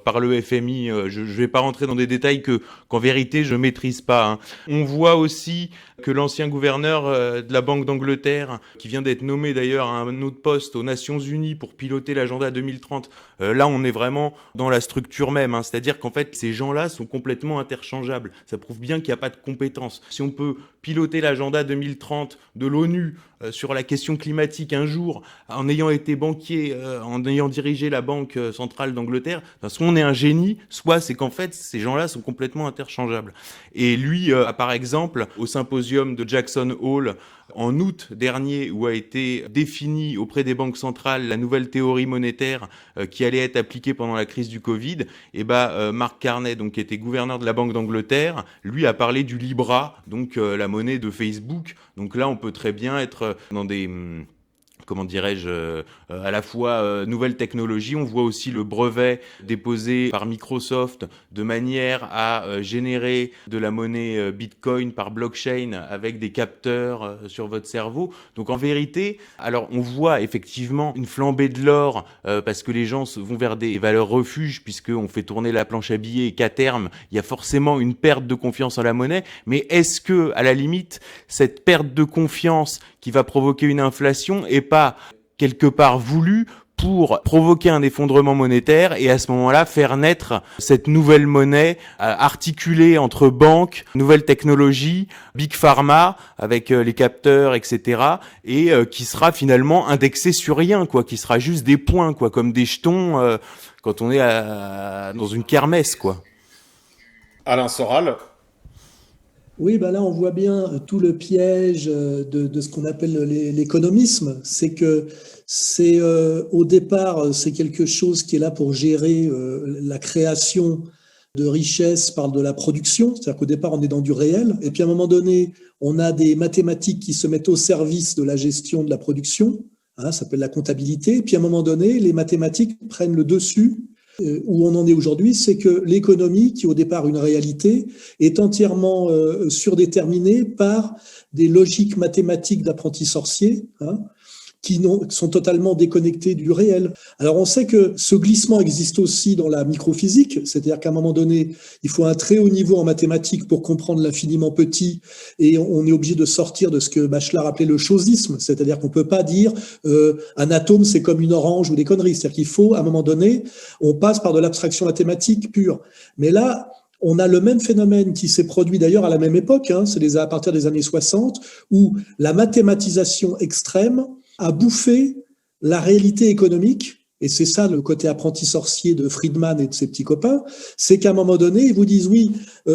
par le FMI. Je vais pas rentrer dans des détails qu'en vérité je maîtrise pas. On voit aussi que l'ancien gouverneur de la Banque d'Angleterre, qui vient d'être nommé d'ailleurs à un autre poste aux Nations Unies pour piloter l'agenda 2030, là on est vraiment dans la structure même. C'est-à-dire qu'en fait ces gens-là sont complètement interchangeables. Ça prouve bien qu'il n'y a pas de compétences. Si on peut piloter l'agenda 2030 de l'ONU sur la question climatique un jour, en ayant été banquier, en ayant dirigé la Banque centrale d'Angleterre, soit on est un génie, soit c'est qu'en fait, ces gens-là sont complètement interchangeables. Et lui, par exemple, au symposium de Jackson Hole, en août dernier, où a été définie auprès des banques centrales la nouvelle théorie monétaire qui allait être appliquée pendant la crise du Covid, et Mark Carney, donc, qui était gouverneur de la Banque d'Angleterre, lui a parlé du Libra, donc la monnaie de Facebook. Donc là, on peut très bien être dans des... comment dirais-je, à la fois nouvelle technologie. On voit aussi le brevet déposé par Microsoft de manière à générer de la monnaie Bitcoin par blockchain avec des capteurs sur votre cerveau. Donc en vérité, alors on voit effectivement une flambée de l'or parce que les gens vont vers des valeurs refuges puisqu'on fait tourner la planche à billets et qu'à terme, il y a forcément une perte de confiance en la monnaie. Mais est-ce que, à la limite, cette perte de confiance qui va provoquer une inflation est pas quelque part voulu pour provoquer un effondrement monétaire et à ce moment-là faire naître cette nouvelle monnaie articulée entre banques, nouvelles technologies, Big Pharma avec les capteurs, etc. et qui sera finalement indexée sur rien, quoi, qui sera juste des points, quoi, comme des jetons quand on est dans une kermesse, quoi. Alain Soral. Oui, là, on voit bien tout le piège de ce qu'on appelle l'économisme. C'est que au départ, c'est quelque chose qui est là pour gérer la création de richesses par de la production. C'est-à-dire qu'au départ, on est dans du réel. Et puis, à un moment donné, on a des mathématiques qui se mettent au service de la gestion de la production. Ça s'appelle la comptabilité. Et puis, à un moment donné, les mathématiques prennent le dessus. Où on en est aujourd'hui, c'est que l'économie, qui est au départ une réalité, est entièrement surdéterminée par des logiques mathématiques d'apprentis sorciers, qui sont totalement déconnectés du réel. Alors on sait que ce glissement existe aussi dans la microphysique, c'est-à-dire qu'à un moment donné, il faut un très haut niveau en mathématiques pour comprendre l'infiniment petit, et on est obligé de sortir de ce que Bachelard appelait le chosisme, c'est-à-dire qu'on peut pas dire un atome c'est comme une orange ou des conneries, c'est-à-dire qu'il faut, à un moment donné, on passe par de l'abstraction mathématique pure. Mais là, on a le même phénomène qui s'est produit d'ailleurs à la même époque, c'est à partir des années 60, où la mathématisation extrême a bouffé la réalité économique, et c'est ça le côté apprenti sorcier de Friedman et de ses petits copains, c'est qu'à un moment donné, ils vous disent oui,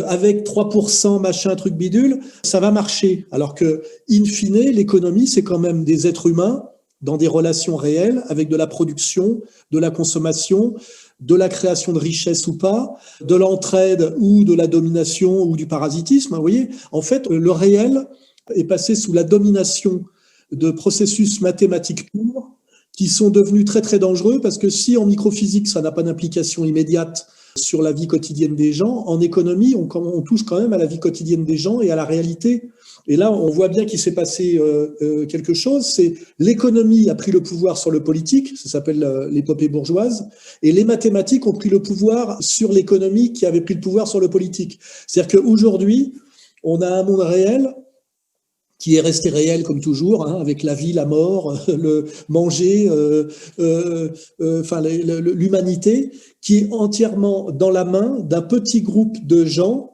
avec 3%, machin, truc bidule, ça va marcher. Alors que, in fine, l'économie, c'est quand même des êtres humains dans des relations réelles avec de la production, de la consommation, de la création de richesse ou pas, de l'entraide ou de la domination ou du parasitisme. Vous voyez, en fait, le réel est passé sous la domination de processus mathématiques purs qui sont devenus très très dangereux parce que si en microphysique ça n'a pas d'implication immédiate sur la vie quotidienne des gens, en économie on touche quand même à la vie quotidienne des gens et à la réalité. Et là on voit bien qu'il s'est passé quelque chose, c'est l'économie a pris le pouvoir sur le politique, ça s'appelle l'épopée bourgeoise, et les mathématiques ont pris le pouvoir sur l'économie qui avait pris le pouvoir sur le politique. C'est-à-dire qu'aujourd'hui on a un monde réel qui est resté réel comme toujours, hein, avec la vie, la mort, le manger, l'humanité, qui est entièrement dans la main d'un petit groupe de gens,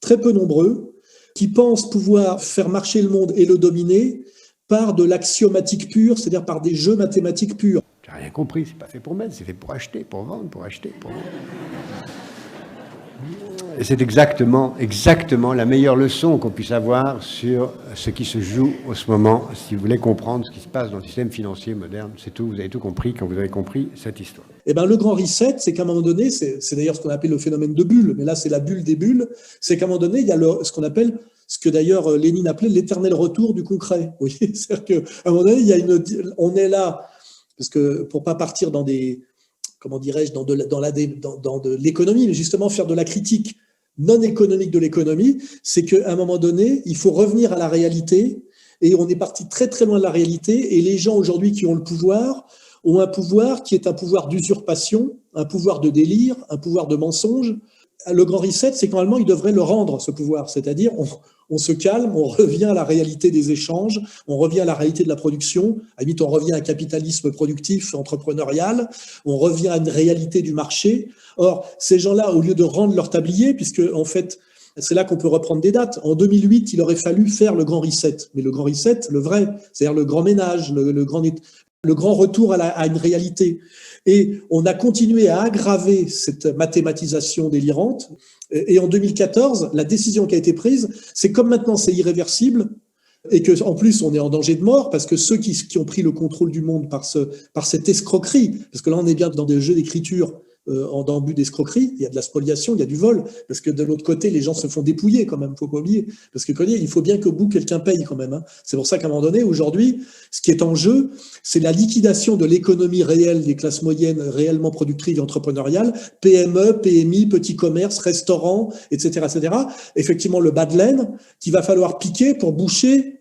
très peu nombreux, qui pensent pouvoir faire marcher le monde et le dominer par de l'axiomatique pure, c'est-à-dire par des jeux mathématiques purs. J'ai rien compris, c'est pas fait pour mettre, c'est fait pour acheter, pour vendre, pour acheter, pour vendre. Et c'est exactement la meilleure leçon qu'on puisse avoir sur ce qui se joue en ce moment, si vous voulez comprendre ce qui se passe dans le système financier moderne. C'est tout, vous avez tout compris quand vous avez compris cette histoire. Eh ben, le grand reset, c'est qu'à un moment donné, c'est d'ailleurs ce qu'on appelle le phénomène de bulle, mais là c'est la bulle des bulles, c'est qu'à un moment donné, il y a ce qu'on appelle, ce que d'ailleurs Lénine appelait l'éternel retour du concret. Vous voyez, c'est-à-dire qu'à un moment donné, on est là, parce que pour pas partir dans des, comment dirais-je, dans de l'économie, mais justement faire de la critique non économique de l'économie, c'est qu'à un moment donné, il faut revenir à la réalité, et on est parti très très loin de la réalité, et les gens aujourd'hui qui ont le pouvoir ont un pouvoir qui est un pouvoir d'usurpation, un pouvoir de délire, un pouvoir de mensonge. Le grand reset, c'est que normalement, il devrait le rendre, ce pouvoir, c'est-à-dire on se calme, on revient à la réalité des échanges, on revient à la réalité de la production, à la limite on revient à un capitalisme productif, entrepreneurial, on revient à une réalité du marché. Or, ces gens-là, au lieu de rendre leur tablier, puisque en fait, c'est là qu'on peut reprendre des dates. En 2008, il aurait fallu faire le grand reset. Mais le grand reset, le vrai, c'est-à-dire le grand ménage, le grand retour à une réalité. Et on a continué à aggraver cette mathématisation délirante. Et en 2014, la décision qui a été prise, c'est comme maintenant c'est irréversible, et que en plus on est en danger de mort, parce que ceux qui ont pris le contrôle du monde par cette escroquerie, parce que là on est bien dans des jeux d'écriture, en but d'escroquerie, il y a de la spoliation, il y a du vol, parce que de l'autre côté, les gens se font dépouiller quand même, faut pas oublier, parce que il faut bien qu'au bout, quelqu'un paye quand même. Hein. C'est pour ça qu'à un moment donné, aujourd'hui, ce qui est en jeu, c'est la liquidation de l'économie réelle des classes moyennes réellement productives et entrepreneuriales, PME, PMI, petits commerces, restaurants, etc., etc. Effectivement, le bas de laine qu'il va falloir piquer pour boucher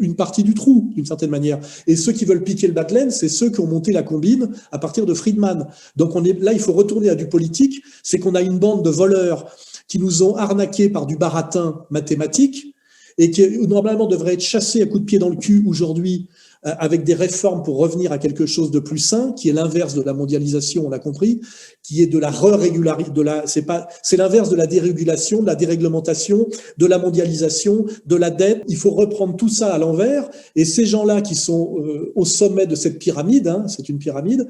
une partie du trou, d'une certaine manière. Et ceux qui veulent piquer le bas de laine, c'est ceux qui ont monté la combine à partir de Friedman. Donc là, il faut retourner à du politique, c'est qu'on a une bande de voleurs qui nous ont arnaqués par du baratin mathématique et qui normalement devraient être chassés à coups de pied dans le cul aujourd'hui avec des réformes pour revenir à quelque chose de plus sain, qui est l'inverse de la mondialisation, on l'a compris, qui est de la c'est l'inverse de la dérégulation, de la déréglementation, de la mondialisation, de la dette. Il faut reprendre tout ça à l'envers. Et ces gens-là qui sont au sommet de cette pyramide, hein, c'est une pyramide,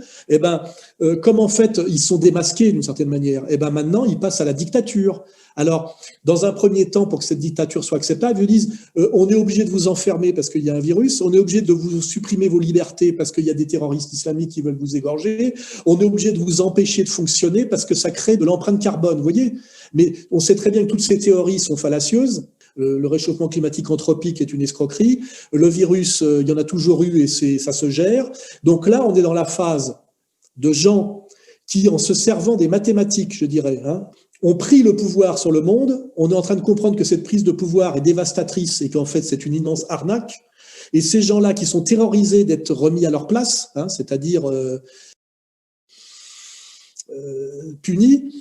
comme en fait ils sont démasqués d'une certaine manière, maintenant ils passent à la dictature. Alors, dans un premier temps, pour que cette dictature soit acceptable, ils disent on est obligé de vous enfermer parce qu'il y a un virus, on est obligé de vous supprimer vos libertés parce qu'il y a des terroristes islamiques qui veulent vous égorger, on est obligé de vous empêcher de fonctionner parce que ça crée de l'empreinte carbone, vous voyez. Mais on sait très bien que toutes ces théories sont fallacieuses. Le réchauffement climatique anthropique est une escroquerie. Le virus, il y en a toujours eu et ça se gère. Donc là, on est dans la phase de gens qui, en se servant des mathématiques, je dirais, ont pris le pouvoir sur le monde. On est en train de comprendre que cette prise de pouvoir est dévastatrice et qu'en fait, c'est une immense arnaque. Et ces gens-là qui sont terrorisés d'être remis à leur place, c'est-à-dire punis,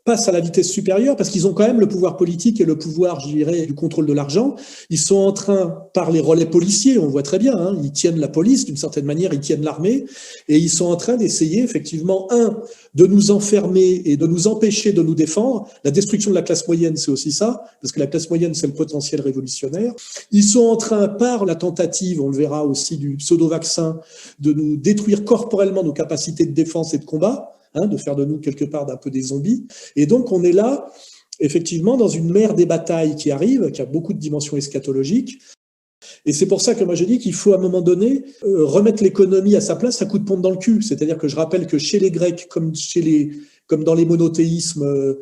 passent à la vitesse supérieure parce qu'ils ont quand même le pouvoir politique et le pouvoir, je dirais, du contrôle de l'argent. Ils sont en train, par les relais policiers, on voit très bien, ils tiennent la police d'une certaine manière, ils tiennent l'armée, et ils sont en train d'essayer effectivement, de nous enfermer et de nous empêcher de nous défendre. La destruction de la classe moyenne, c'est aussi ça, parce que la classe moyenne, c'est le potentiel révolutionnaire. Ils sont en train, par la tentative, on le verra aussi, du pseudo-vaccin, de nous détruire corporellement nos capacités de défense et de combat, de faire de nous quelque part d'un peu des zombies. Et donc on est là, effectivement, dans une mer des batailles qui arrive, qui a beaucoup de dimensions eschatologiques. Et c'est pour ça que moi je dis qu'il faut à un moment donné remettre l'économie à sa place à coup de pompe dans le cul. C'est-à-dire que je rappelle que chez les Grecs, comme dans les monothéismes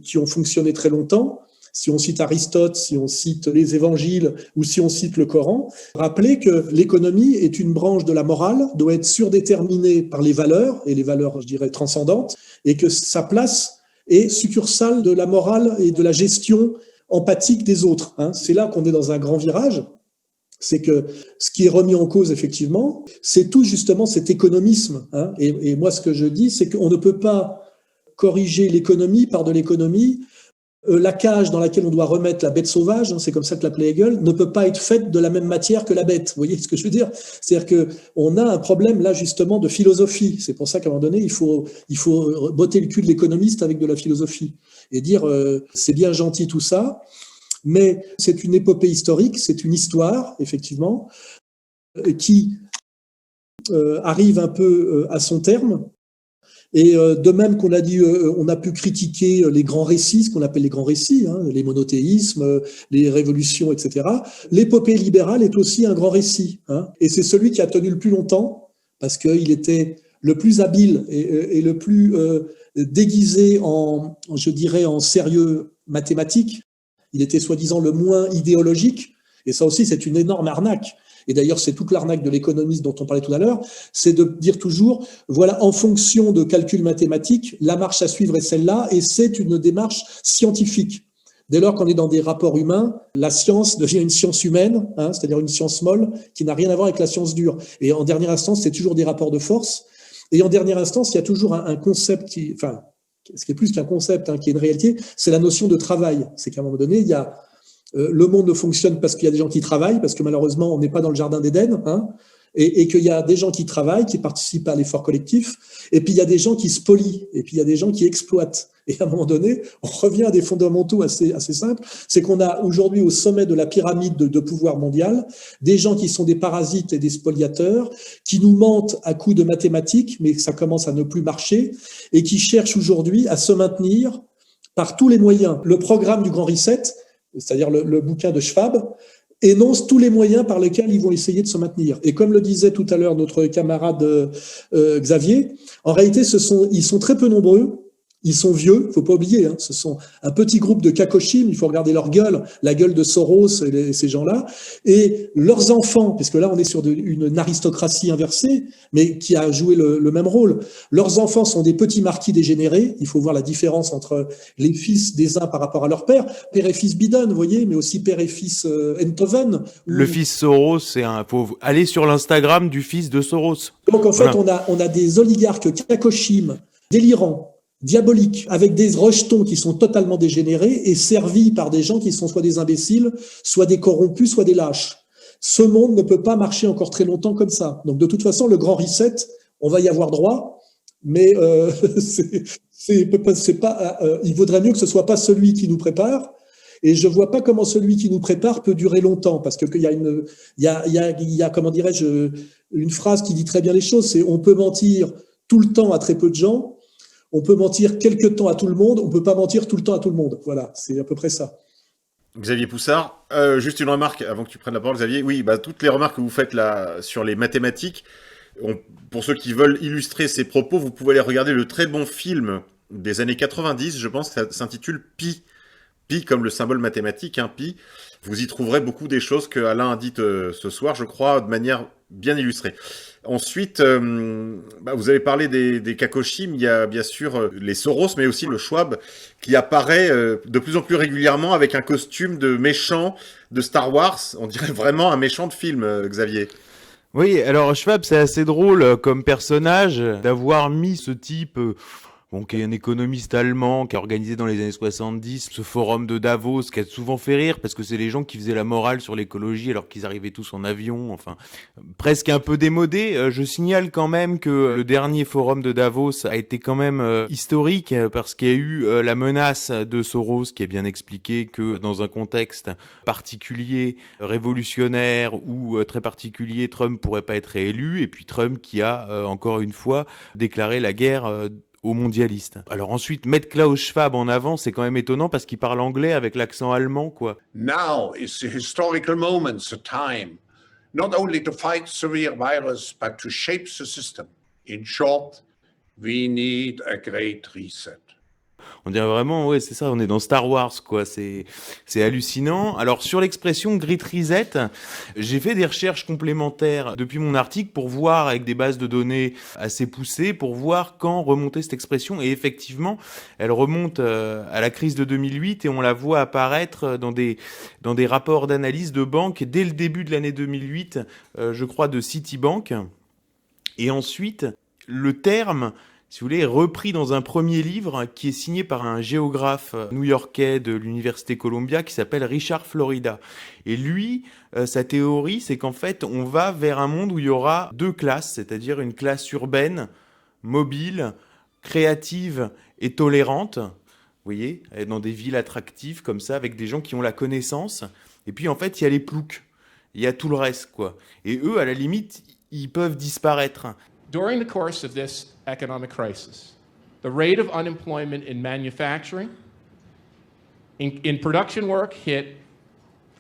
qui ont fonctionné très longtemps, si on cite Aristote, si on cite les évangiles ou si on cite le Coran, rappelez que l'économie est une branche de la morale, doit être surdéterminée par les valeurs, et les valeurs, je dirais, transcendantes, et que sa place est succursale de la morale et de la gestion empathique des autres. C'est là qu'on est dans un grand virage. C'est que ce qui est remis en cause, effectivement, c'est tout justement cet économisme. Et moi, ce que je dis, c'est qu'on ne peut pas corriger l'économie par de l'économie. La cage dans laquelle on doit remettre la bête sauvage, c'est comme ça que l'appelait Hegel, ne peut pas être faite de la même matière que la bête. Vous voyez ce que je veux dire? C'est-à-dire qu'on a un problème là justement de philosophie. C'est pour ça qu'à un moment donné, il faut botter le cul de l'économiste avec de la philosophie et dire c'est bien gentil tout ça, mais c'est une épopée historique, c'est une histoire effectivement qui arrive un peu à son terme. Et de même qu'on a dit, on a pu critiquer les grands récits, ce qu'on appelle les grands récits, les monothéismes, les révolutions, etc. L'épopée libérale est aussi un grand récit, et c'est celui qui a tenu le plus longtemps parce qu'il était le plus habile et le plus déguisé en, je dirais, en sérieux mathématique. Il était soi-disant le moins idéologique, et ça aussi c'est une énorme arnaque. Et d'ailleurs, c'est toute l'arnaque de l'économiste dont on parlait tout à l'heure, c'est de dire toujours, voilà, en fonction de calculs mathématiques, la marche à suivre est celle-là, et c'est une démarche scientifique. Dès lors qu'on est dans des rapports humains, la science devient une science humaine, c'est-à-dire une science molle, qui n'a rien à voir avec la science dure. Et en dernière instance, c'est toujours des rapports de force. Et en dernière instance, il y a toujours un concept qui, enfin, ce qui est plus qu'un concept, qui est une réalité, c'est la notion de travail. C'est qu'à un moment donné, il y a le monde ne fonctionne parce qu'il y a des gens qui travaillent, parce que malheureusement, on n'est pas dans le jardin d'Éden, et qu'il y a des gens qui travaillent, qui participent à l'effort collectif, et puis il y a des gens qui spolient, et puis il y a des gens qui exploitent. Et à un moment donné, on revient à des fondamentaux assez simples, c'est qu'on a aujourd'hui au sommet de la pyramide de pouvoir mondial des gens qui sont des parasites et des spoliateurs, qui nous mentent à coups de mathématiques, mais ça commence à ne plus marcher, et qui cherchent aujourd'hui à se maintenir par tous les moyens. Le programme du Grand Reset, c'est-à-dire le bouquin de Schwab, énonce tous les moyens par lesquels ils vont essayer de se maintenir. Et comme le disait tout à l'heure notre camarade Xavier, en réalité, ils sont très peu nombreux, ils sont vieux, faut pas oublier, ce sont un petit groupe de kakoshim, il faut regarder leur gueule, la gueule de Soros et ces gens-là, et leurs enfants, puisque là on est sur une aristocratie inversée, mais qui a joué le même rôle. Leurs enfants sont des petits marquis dégénérés, il faut voir la différence entre les fils des uns par rapport à leur père et fils Biden, vous voyez, mais aussi père et fils Enthoven. Le fils Soros, faut aller sur l'Instagram du fils de Soros. Donc en fait, on a des oligarques kakoshim délirants, diaboliques, avec des rejetons qui sont totalement dégénérés et servis par des gens qui sont soit des imbéciles, soit des corrompus, soit des lâches. Ce monde ne peut pas marcher encore très longtemps comme ça. Donc de toute façon, le grand reset, on va y avoir droit, mais il vaudrait mieux que ce soit pas celui qui nous prépare. Et je vois pas comment celui qui nous prépare peut durer longtemps, parce que il y a comment dirais-je, une phrase qui dit très bien les choses, c'est on peut mentir tout le temps à très peu de gens. On peut mentir quelque temps à tout le monde, on ne peut pas mentir tout le temps à tout le monde. Voilà, c'est à peu près ça. Xavier Poussard, juste une remarque avant que tu prennes la parole, Xavier. Oui, toutes les remarques que vous faites là sur les mathématiques, pour ceux qui veulent illustrer ces propos, vous pouvez aller regarder le très bon film des années 90, je pense, ça s'intitule Pi. Pi comme le symbole mathématique, Pi. Vous y trouverez beaucoup des choses que Alain a dites ce soir, je crois, de manière bien illustrée. Ensuite, vous avez parlé des kakoshim, il y a bien sûr les Soros, mais aussi le Schwab, qui apparaît de plus en plus régulièrement avec un costume de méchant de Star Wars. On dirait vraiment un méchant de film, Xavier. Oui, alors Schwab, c'est assez drôle comme personnage d'avoir mis ce type... qui est un économiste allemand, qui a organisé dans les années 70 ce forum de Davos, qui a souvent fait rire, parce que c'est les gens qui faisaient la morale sur l'écologie alors qu'ils arrivaient tous en avion, enfin, presque un peu démodé. Je signale quand même que le dernier forum de Davos a été quand même historique, parce qu'il y a eu la menace de Soros, qui est bien expliqué que dans un contexte particulier, révolutionnaire ou très particulier, Trump pourrait pas être réélu, et puis Trump qui a, encore une fois, déclaré la guerre aux mondialistes. Alors ensuite, mettre Klaus Schwab en avant, c'est quand même étonnant parce qu'il parle anglais avec l'accent allemand, quoi. Now is the historical moment, the time, not only to fight severe virus, but to shape the system. In short, we need a great reset. On dirait vraiment, ouais, c'est ça, on est dans Star Wars, quoi. C'est hallucinant. Alors, sur l'expression Great Reset, j'ai fait des recherches complémentaires depuis mon article pour voir, avec des bases de données assez poussées, pour voir quand remontait cette expression. Et effectivement, elle remonte à la crise de 2008 et on la voit apparaître dans des rapports d'analyse de banques dès le début de l'année 2008, je crois, de Citibank. Et ensuite, le terme, si vous voulez, est repris dans un premier livre qui est signé par un géographe new-yorkais de l'Université Columbia qui s'appelle Richard Florida. Et lui, sa théorie, c'est qu'en fait, on va vers un monde où il y aura deux classes, c'est-à-dire une classe urbaine, mobile, créative et tolérante, vous voyez, dans des villes attractives comme ça, avec des gens qui ont la connaissance. Et puis, en fait, il y a les ploucs, il y a tout le reste, quoi. Et eux, à la limite, ils peuvent disparaître. During the course of this economic crisis, the rate of unemployment in manufacturing, in production work hit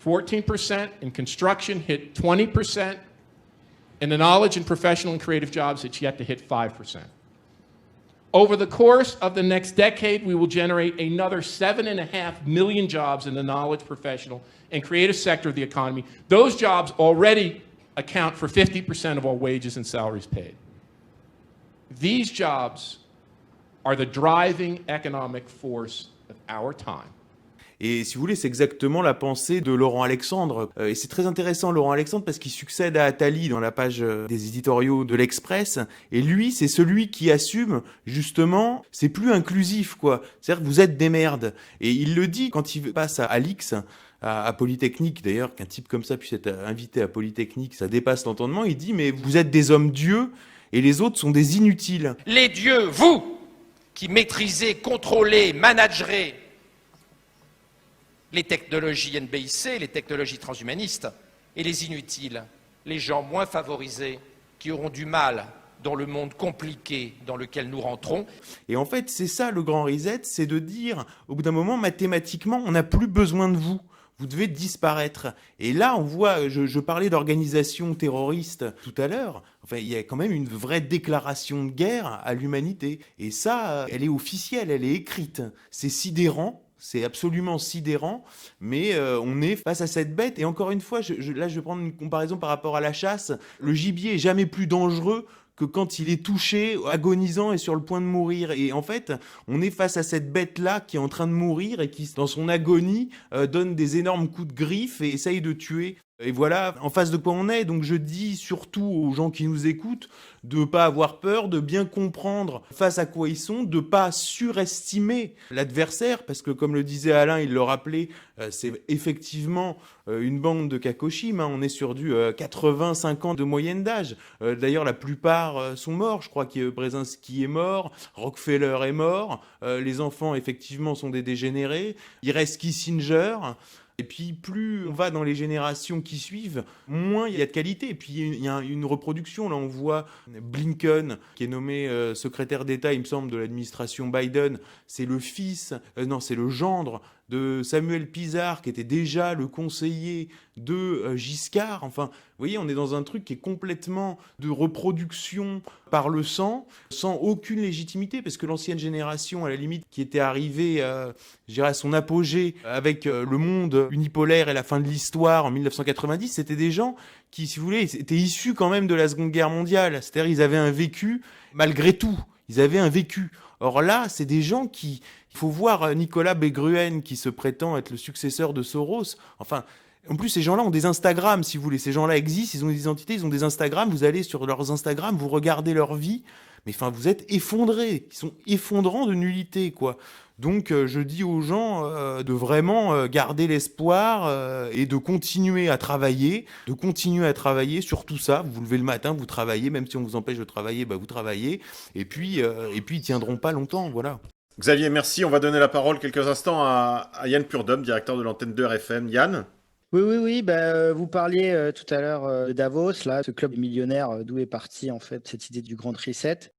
14%, in construction hit 20%, and the knowledge and professional and creative jobs it's yet to hit 5%. Over the course of the next decade, we will generate another 7.5 million jobs in the knowledge, professional, and creative sector of the economy. Those jobs already account for 50% of all wages and salaries paid. These jobs are the driving economic force of our time. Et si vous voulez, c'est exactement la pensée de Laurent Alexandre. Et c'est très intéressant, Laurent Alexandre, parce qu'il succède à Attali dans la page des éditoriaux de l'Express. Et lui, c'est celui qui assume, justement, c'est plus inclusif, quoi. C'est-à-dire que vous êtes des merdes. Et il le dit quand il passe à Alix, à Polytechnique, d'ailleurs, qu'un type comme ça puisse être invité à Polytechnique, ça dépasse l'entendement. Il dit, mais vous êtes des hommes-dieux et les autres sont des inutiles. Les dieux, vous, qui maîtrisez, contrôlez, managerez les technologies NBIC, les technologies transhumanistes, et les inutiles, les gens moins favorisés, qui auront du mal dans le monde compliqué dans lequel nous rentrons. Et en fait, c'est ça le grand reset, c'est de dire, au bout d'un moment, mathématiquement, on n'a plus besoin de vous. Vous devez disparaître. Et là, on voit, je parlais d'organisation terroriste tout à l'heure, enfin, il y a quand même une vraie déclaration de guerre à l'humanité. Et ça, elle est officielle, elle est écrite. C'est sidérant. C'est absolument sidérant, mais on est face à cette bête. Et encore une fois, là, je vais prendre une comparaison par rapport à la chasse. Le gibier est jamais plus dangereux que quand il est touché, agonisant et sur le point de mourir. Et en fait, on est face à cette bête-là qui est en train de mourir et qui, dans son agonie, donne des énormes coups de griffe et essaye de tuer. Et voilà en face de quoi on est. Donc je dis surtout aux gens qui nous écoutent de ne pas avoir peur, de bien comprendre face à quoi ils sont, de ne pas surestimer l'adversaire, parce que comme le disait Alain, il le rappelait, c'est effectivement une bande de Kakoshim, hein. On est sur du 85 ans de moyenne d'âge. D'ailleurs, la plupart sont morts. Je crois que Brzezinski est mort, Rockefeller est mort, les enfants, effectivement, sont des dégénérés. Il reste Kissinger. Et puis, plus on va dans les générations qui suivent, moins il y a de qualité. Et puis, il y a une reproduction. Là, on voit Blinken, qui est nommé secrétaire d'État, il me semble, de l'administration Biden. C'est le fils, c'est le gendre de Samuel Pisar, qui était déjà le conseiller de Giscard. Enfin, vous voyez, on est dans un truc qui est complètement de reproduction par le sang, sans aucune légitimité, parce que l'ancienne génération, à la limite, qui était arrivée, je dirais, à son apogée avec le monde unipolaire et la fin de l'histoire en 1990, c'était des gens qui, si vous voulez, étaient issus quand même de la Seconde Guerre mondiale. C'est-à-dire, ils avaient un vécu, malgré tout. Ils avaient un vécu. Or là, c'est des gens qui... Il faut voir Nicolas Begruen, qui se prétend être le successeur de Soros. Enfin, en plus, ces gens-là ont des Instagram, si vous voulez. Ces gens-là existent, ils ont des identités, ils ont des Instagram. Vous allez sur leurs Instagram, vous regardez leur vie. Mais enfin, vous êtes effondrés. Ils sont effondrant de nullité, quoi. Donc, je dis aux gens de vraiment garder l'espoir et de continuer à travailler sur tout ça. Vous vous levez le matin, vous travaillez, même si on vous empêche de travailler, vous travaillez. Et puis, ils tiendront pas longtemps, voilà. Xavier, merci. On va donner la parole quelques instants à Yann Purdom, directeur de l'antenne de RFM. Yann ? Oui. Vous parliez tout à l'heure de Davos, là, ce club millionnaire d'où est partie en fait cette idée du Grand Reset.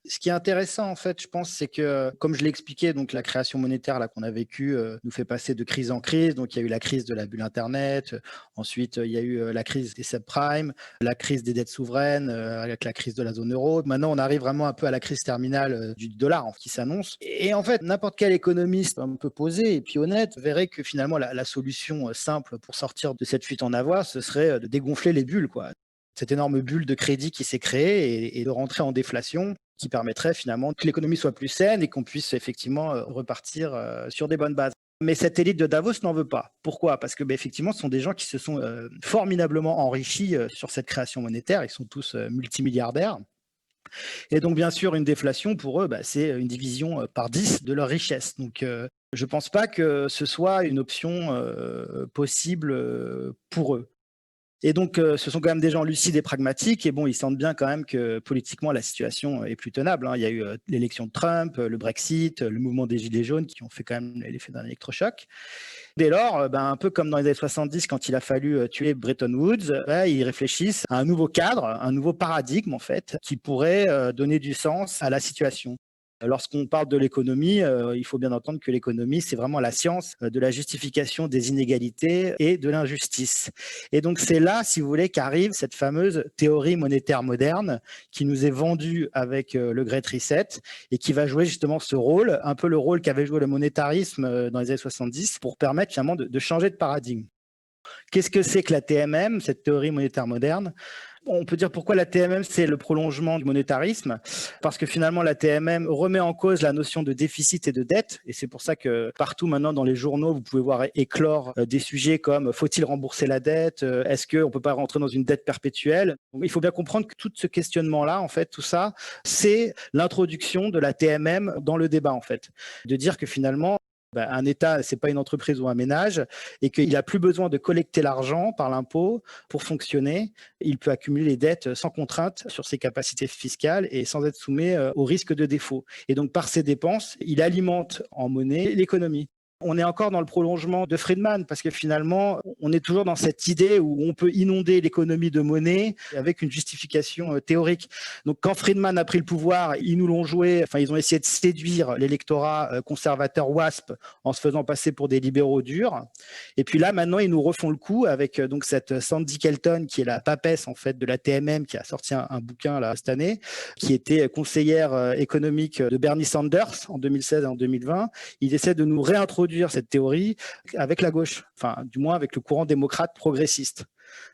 Ce qui est intéressant, en fait, je pense, c'est que, comme je l'ai expliqué, donc la création monétaire là qu'on a vécue nous fait passer de crise en crise. Donc, il y a eu la crise de la bulle Internet. Ensuite, il y a eu la crise des subprimes, la crise des dettes souveraines, avec la crise de la zone euro. Maintenant, on arrive vraiment un peu à la crise terminale du dollar qui s'annonce. Et en fait, n'importe quel économiste un peu posé et puis honnête verrait que finalement, la solution simple pour sortir de cette fuite en avoir, ce serait de dégonfler les bulles, quoi. Cette énorme bulle de crédit qui s'est créée et de rentrer en déflation qui permettrait finalement que l'économie soit plus saine et qu'on puisse effectivement repartir sur des bonnes bases. Mais cette élite de Davos n'en veut pas. Pourquoi ? Parce que effectivement, ce sont des gens qui se sont formidablement enrichis sur cette création monétaire. Ils sont tous multimilliardaires. Et donc, bien sûr, une déflation, pour eux, c'est une division par 10 de leur richesse. Donc, je ne pense pas que ce soit une option possible pour eux. Et donc, ce sont quand même des gens lucides et pragmatiques. Et bon, ils sentent bien quand même que politiquement, la situation est plus tenable. Il y a eu l'élection de Trump, le Brexit, le mouvement des Gilets jaunes qui ont fait quand même l'effet d'un électrochoc. Dès lors, un peu comme dans les années 70, quand il a fallu tuer Bretton Woods, ils réfléchissent à un nouveau cadre, un nouveau paradigme, en fait, qui pourrait donner du sens à la situation. Lorsqu'on parle de l'économie, il faut bien entendre que l'économie, c'est vraiment la science de la justification des inégalités et de l'injustice. Et donc, c'est là, si vous voulez, qu'arrive cette fameuse théorie monétaire moderne qui nous est vendue avec le Great Reset et qui va jouer justement ce rôle, un peu le rôle qu'avait joué le monétarisme dans les années 70 pour permettre finalement de changer de paradigme. Qu'est-ce que c'est que la TMM, cette théorie monétaire moderne ? On peut dire pourquoi la TMM, c'est le prolongement du monétarisme, parce que finalement, la TMM remet en cause la notion de déficit et de dette, et c'est pour ça que partout maintenant dans les journaux, vous pouvez voir éclore des sujets comme « faut-il rembourser la dette ? Est-ce qu'on ne peut pas rentrer dans une dette perpétuelle ?» Donc, il faut bien comprendre que tout ce questionnement-là, en fait, tout ça, c'est l'introduction de la TMM dans le débat, en fait, de dire que finalement, un État, ce n'est pas une entreprise ou un ménage et qu'il n'a plus besoin de collecter l'argent par l'impôt pour fonctionner. Il peut accumuler les dettes sans contrainte sur ses capacités fiscales et sans être soumis au risque de défaut. Et donc, par ses dépenses, il alimente en monnaie l'économie. On est encore dans le prolongement de Friedman parce que finalement, on est toujours dans cette idée où on peut inonder l'économie de monnaie avec une justification théorique. Donc, quand Friedman a pris le pouvoir, ils nous l'ont joué, ils ont essayé de séduire l'électorat conservateur WASP en se faisant passer pour des libéraux durs. Et puis là, maintenant, ils nous refont le coup avec donc cette Sandy Kelton qui est la papesse en fait de la TMM qui a sorti un bouquin là cette année, qui était conseillère économique de Bernie Sanders en 2016 et en 2020. Ils essaient de nous réintroduire cette théorie avec la gauche, du moins avec le courant démocrate progressiste.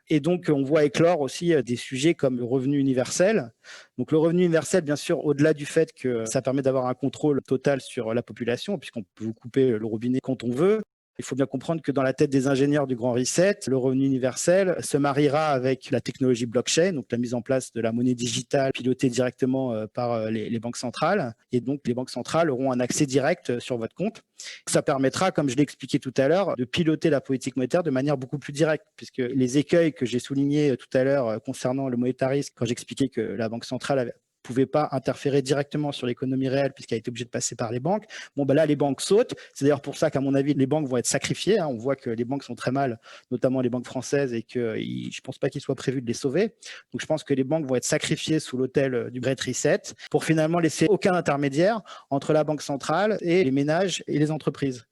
Et donc, on voit éclore aussi des sujets comme le revenu universel. Donc, le revenu universel, bien sûr, au-delà du fait que ça permet d'avoir un contrôle total sur la population, puisqu'on peut vous couper le robinet quand on veut. Il faut bien comprendre que dans la tête des ingénieurs du Grand Reset, le revenu universel se mariera avec la technologie blockchain, donc la mise en place de la monnaie digitale pilotée directement par les banques centrales. Et donc, les banques centrales auront un accès direct sur votre compte. Ça permettra, comme je l'ai expliqué tout à l'heure, de piloter la politique monétaire de manière beaucoup plus directe, puisque les écueils que j'ai soulignés tout à l'heure concernant le monétarisme, quand j'expliquais que la Banque centrale pouvait pas interférer directement sur l'économie réelle puisqu'elle a été obligée de passer par les banques. Là, les banques sautent. C'est d'ailleurs pour ça qu'à mon avis, les banques vont être sacrifiées. On voit que les banques sont très mal, notamment les banques françaises, et que je pense pas qu'il soit prévu de les sauver. Donc, je pense que les banques vont être sacrifiées sous l'autel du Great Reset pour finalement laisser aucun intermédiaire entre la Banque centrale et les ménages et les entreprises.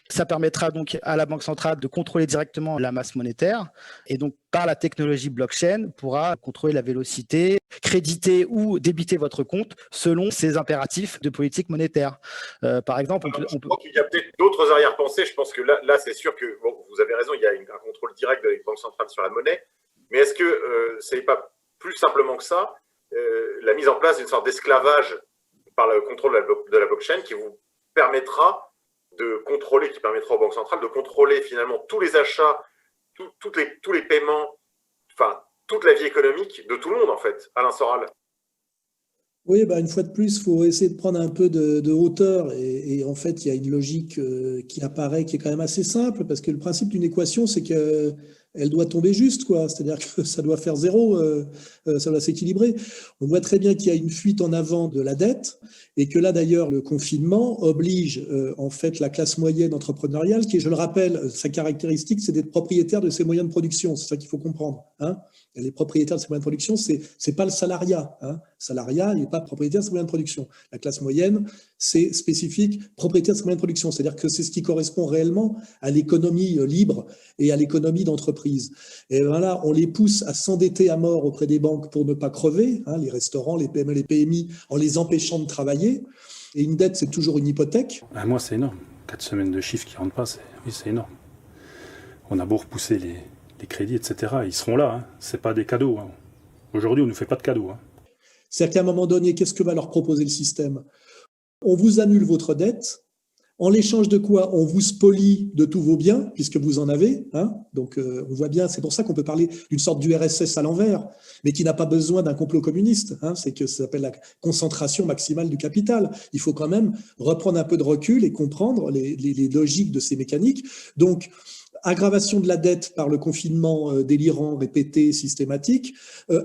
Ça permettra donc à la Banque centrale de contrôler directement la masse monétaire et donc par la technologie blockchain pourra contrôler la vélocité, créditer ou débiter votre compte selon ses impératifs de politique monétaire. Par exemple, je pense qu'il y a peut-être d'autres arrière-pensées. Je pense que là c'est sûr que vous avez raison, il y a un contrôle direct de la Banque centrale sur la monnaie. Mais est-ce que ce n'est pas plus simplement que ça, la mise en place d'une sorte d'esclavage par le contrôle de la blockchain qui vous permettra qui permettra aux banques centrales de contrôler finalement tous les achats, tous les paiements, toute la vie économique de tout le monde en fait, Alain Soral. Oui, une fois de plus, il faut essayer de prendre un peu de hauteur et en fait, il y a une logique qui apparaît, qui est quand même assez simple parce que le principe d'une équation, c'est que elle doit tomber juste, quoi. C'est-à-dire que ça doit faire zéro, ça doit s'équilibrer. On voit très bien qu'il y a une fuite en avant de la dette et que là, d'ailleurs, le confinement oblige en fait la classe moyenne entrepreneuriale, qui, je le rappelle, sa caractéristique, c'est d'être propriétaire de ses moyens de production. C'est ça qu'il faut comprendre. Hein. Les propriétaires de ses moyens de production, c'est pas le salariat. Hein. Le salariat, il n'est pas propriétaire de ses moyens de production. La classe moyenne, c'est spécifique, propriétaire de ses moyens de production. C'est-à-dire que c'est ce qui correspond réellement à l'économie libre et à l'économie d'entreprise. Et voilà, on les pousse à s'endetter à mort auprès des banques pour ne pas crever, hein, les restaurants, les PME, les PMI, en les empêchant de travailler. Et une dette, c'est toujours une hypothèque. Moi, c'est énorme. 4 semaines de chiffres qui ne rentrent pas, c'est énorme. On a beau repousser les crédits, etc. Ils seront là. Hein. Ce n'est pas des cadeaux. Hein. Aujourd'hui, on ne nous fait pas de cadeaux. Hein. C'est-à-dire qu'à un moment donné, qu'est-ce que va leur proposer le système ? On vous annule votre dette. En l'échange de quoi on vous spolie de tous vos biens, puisque vous en avez. Hein. Donc, on voit bien, c'est pour ça qu'on peut parler d'une sorte d'URSS à l'envers, mais qui n'a pas besoin d'un complot communiste. Hein. C'est que ça s'appelle la concentration maximale du capital. Il faut quand même reprendre un peu de recul et comprendre les logiques de ces mécaniques. Donc, aggravation de la dette par le confinement délirant, répété, systématique,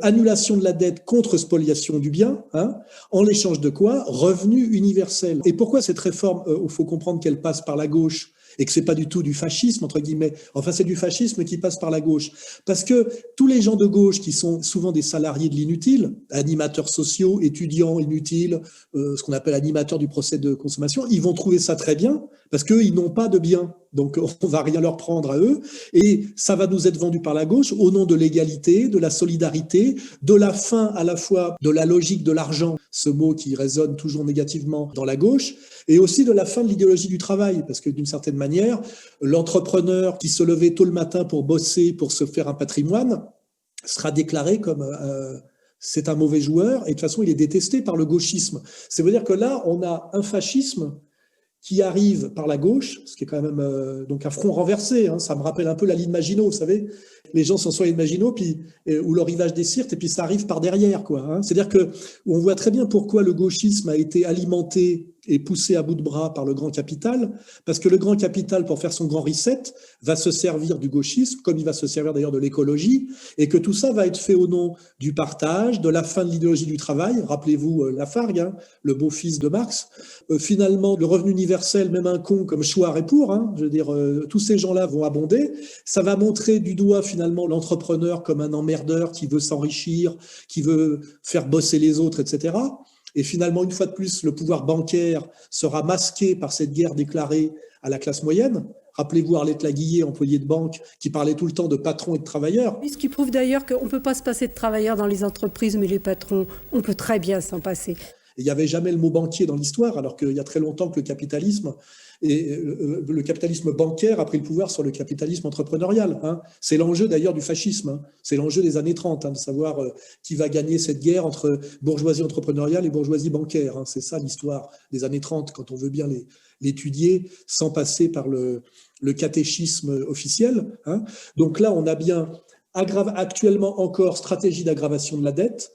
annulation de la dette contre spoliation du bien, hein, en l'échange de quoi ? Revenu universel. Et pourquoi cette réforme, il faut comprendre qu'elle passe par la gauche et que c'est pas du tout du fascisme, entre guillemets. Enfin, c'est du fascisme qui passe par la gauche. Parce que tous les gens de gauche qui sont souvent des salariés de l'inutile, animateurs sociaux, étudiants inutiles, ce qu'on appelle animateurs du procès de consommation, ils vont trouver ça très bien parce qu'eux, ils n'ont pas de biens. Donc, on va rien leur prendre à eux. Et ça va nous être vendu par la gauche au nom de l'égalité, de la solidarité, de la fin à la fois de la logique de l'argent, ce mot qui résonne toujours négativement dans la gauche, et aussi de la fin de l'idéologie du travail. Parce que d'une certaine manière, l'entrepreneur qui se levait tôt le matin pour bosser, pour se faire un patrimoine, sera déclaré comme c'est un mauvais joueur, et de toute façon, il est détesté par le gauchisme. C'est-à-dire que là, on a un fascisme qui arrive par la gauche, ce qui est quand même donc un front renversé. Hein, ça me rappelle un peu la ligne Maginot, vous savez. Les gens sont sur la ligne Maginot, ou le rivage des Sirtes, et puis ça arrive par derrière, quoi. Hein. C'est-à-dire que on voit très bien pourquoi le gauchisme a été alimenté et poussé à bout de bras par le grand capital, parce que le grand capital, pour faire son grand reset, va se servir du gauchisme, comme il va se servir d'ailleurs de l'écologie, et que tout ça va être fait au nom du partage, de la fin de l'idéologie du travail. Rappelez-vous Lafargue, hein, le beau-fils de Marx. Finalement, le revenu universel, même un con comme Chouard est pour, hein, je veux dire, tous ces gens-là vont abonder. Ça va montrer du doigt finalement l'entrepreneur comme un emmerdeur qui veut s'enrichir, qui veut faire bosser les autres, etc. Et finalement, une fois de plus, le pouvoir bancaire sera masqué par cette guerre déclarée à la classe moyenne. Rappelez-vous Arlette Laguillet, employée de banque, qui parlait tout le temps de patrons et de travailleurs. Ce qui prouve d'ailleurs qu'on ne peut pas se passer de travailleurs dans les entreprises, mais les patrons, on peut très bien s'en passer. Il n'y avait jamais le mot banquier dans l'histoire, alors qu'il y a très longtemps que le capitalisme bancaire a pris le pouvoir sur le capitalisme entrepreneurial. Hein. C'est l'enjeu d'ailleurs du fascisme. Hein. C'est l'enjeu des années 30, hein, de savoir qui va gagner cette guerre entre bourgeoisie entrepreneuriale et bourgeoisie bancaire. Hein. C'est ça l'histoire des années 30, quand on veut bien l'étudier sans passer par le catéchisme officiel. Hein. Donc là, on a bien actuellement encore stratégie d'aggravation de la dette.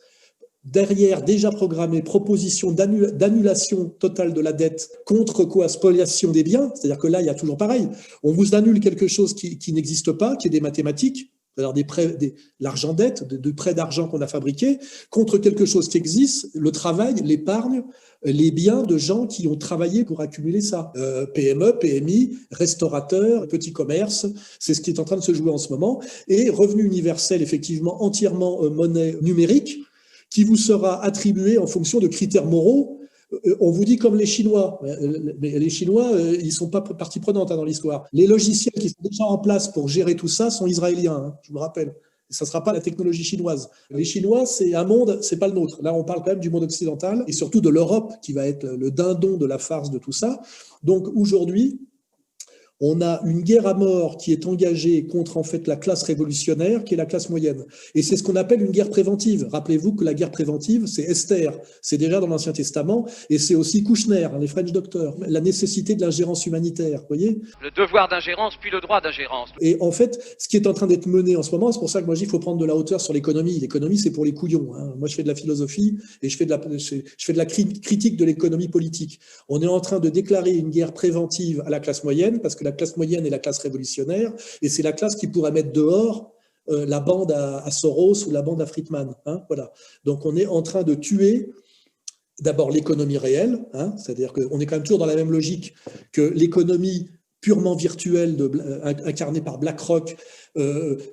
Derrière, déjà programmé, proposition d'annulation totale de la dette contre quoi ? Spoliation des biens. C'est-à-dire que là, il y a toujours pareil. On vous annule quelque chose qui n'existe pas, qui est des mathématiques, c'est-à-dire l'argent dette, de prêts d'argent qu'on a fabriqués, contre quelque chose qui existe, le travail, l'épargne, les biens de gens qui ont travaillé pour accumuler ça. PME, PMI, restaurateurs, petits commerces, c'est ce qui est en train de se jouer en ce moment. Et revenu universel, effectivement, entièrement monnaie numérique, qui vous sera attribué en fonction de critères moraux. On vous dit comme les Chinois, mais les Chinois, ils ne sont pas partie prenante dans l'histoire. Les logiciels qui sont déjà en place pour gérer tout ça sont israéliens, hein, je vous le rappelle. Et ça ne sera pas la technologie chinoise. Les Chinois, c'est un monde, c'est pas le nôtre. Là, on parle quand même du monde occidental et surtout de l'Europe qui va être le dindon de la farce de tout ça. Donc aujourd'hui, on a une guerre à mort qui est engagée contre en fait la classe révolutionnaire, qui est la classe moyenne. Et c'est ce qu'on appelle une guerre préventive. Rappelez-vous que la guerre préventive, c'est Esther, c'est déjà dans l'Ancien Testament, et c'est aussi Kouchner, les French Doctors, la nécessité de l'ingérence humanitaire, vous voyez ? Le devoir d'ingérence, puis le droit d'ingérence. Et en fait, ce qui est en train d'être mené en ce moment, c'est pour ça que moi je dis qu'il faut prendre de la hauteur sur l'économie. L'économie, c'est pour les couillons. Hein. Moi, je fais de la philosophie et je fais de la critique de l'économie politique. On est en train de déclarer une guerre préventive à la classe moyenne, parce que la classe moyenne et la classe révolutionnaire, et c'est la classe qui pourrait mettre dehors la bande à Soros ou la bande à Friedman. Voilà. Donc on est en train de tuer d'abord l'économie réelle, c'est-à-dire qu'on est quand même toujours dans la même logique que l'économie purement virtuelle incarnée par BlackRock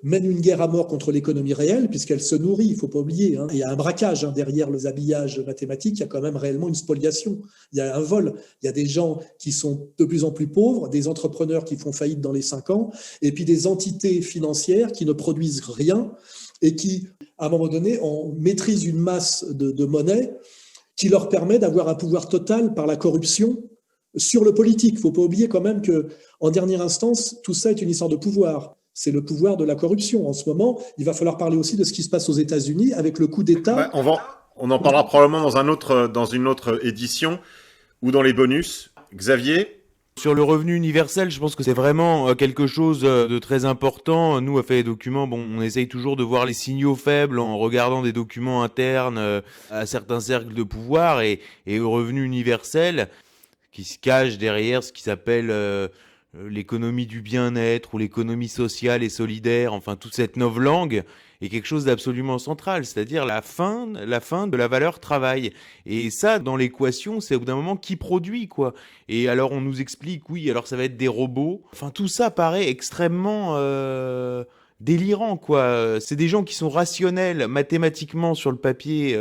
mène une guerre à mort contre l'économie réelle, puisqu'elle se nourrit, il ne faut pas oublier. Il y a un braquage derrière les habillages mathématiques, il y a quand même réellement une spoliation, il y a un vol, il y a des gens qui sont de plus en plus pauvres, des entrepreneurs qui font faillite dans les 5 ans, et puis des entités financières qui ne produisent rien et qui, à un moment donné, maîtrisent une masse de monnaie qui leur permet d'avoir un pouvoir total par la corruption sur le politique. Il ne faut pas oublier quand même qu'en dernière instance, tout ça est une histoire de pouvoir. C'est le pouvoir de la corruption. En ce moment, il va falloir parler aussi de ce qui se passe aux États-Unis avec le coup d'État. On en parlera probablement dans une autre édition ou dans les bonus. Xavier ? Sur le revenu universel, je pense que c'est vraiment quelque chose de très important. Nous, à Fait et Documents, on essaye toujours de voir les signaux faibles en regardant des documents internes à certains cercles de pouvoir et au revenu universel qui se cache derrière ce qui s'appelle l'économie du bien-être ou l'économie sociale et solidaire, enfin toute cette novlangue est quelque chose d'absolument central, c'est-à-dire la fin de la valeur travail. Et ça, dans l'équation, c'est au bout d'un moment qui produit, quoi. Et alors on nous explique, oui, alors ça va être des robots. Enfin tout ça paraît extrêmement délirant, quoi. C'est des gens qui sont rationnels mathématiquement sur le papier,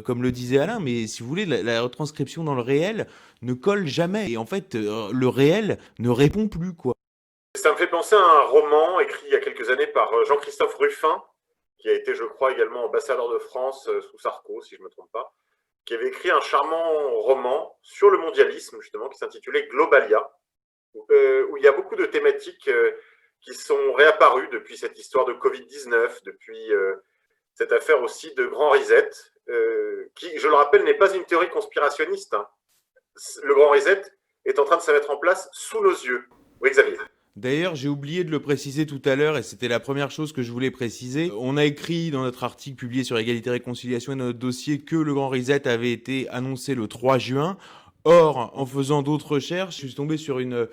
comme le disait Alain, mais si vous voulez, la retranscription dans le réel ne colle jamais. Et en fait, le réel ne répond plus, quoi. Ça me fait penser à un roman écrit il y a quelques années par Jean-Christophe Ruffin, qui a été, je crois, également ambassadeur de France sous Sarko, si je ne me trompe pas, qui avait écrit un charmant roman sur le mondialisme, justement, qui s'intitulait Globalia, où il y a beaucoup de thématiques qui sont réapparues depuis cette histoire de Covid-19, depuis cette affaire aussi de Grand Reset, qui, je le rappelle, n'est pas une théorie conspirationniste. Le Grand Reset est en train de se mettre en place sous nos yeux. Oui, Xavier. D'ailleurs, j'ai oublié de le préciser tout à l'heure, et c'était la première chose que je voulais préciser. On a écrit dans notre article publié sur Égalité et Réconciliation et dans notre dossier que le Grand Reset avait été annoncé le 3 juin. Or, en faisant d'autres recherches, je suis tombé sur une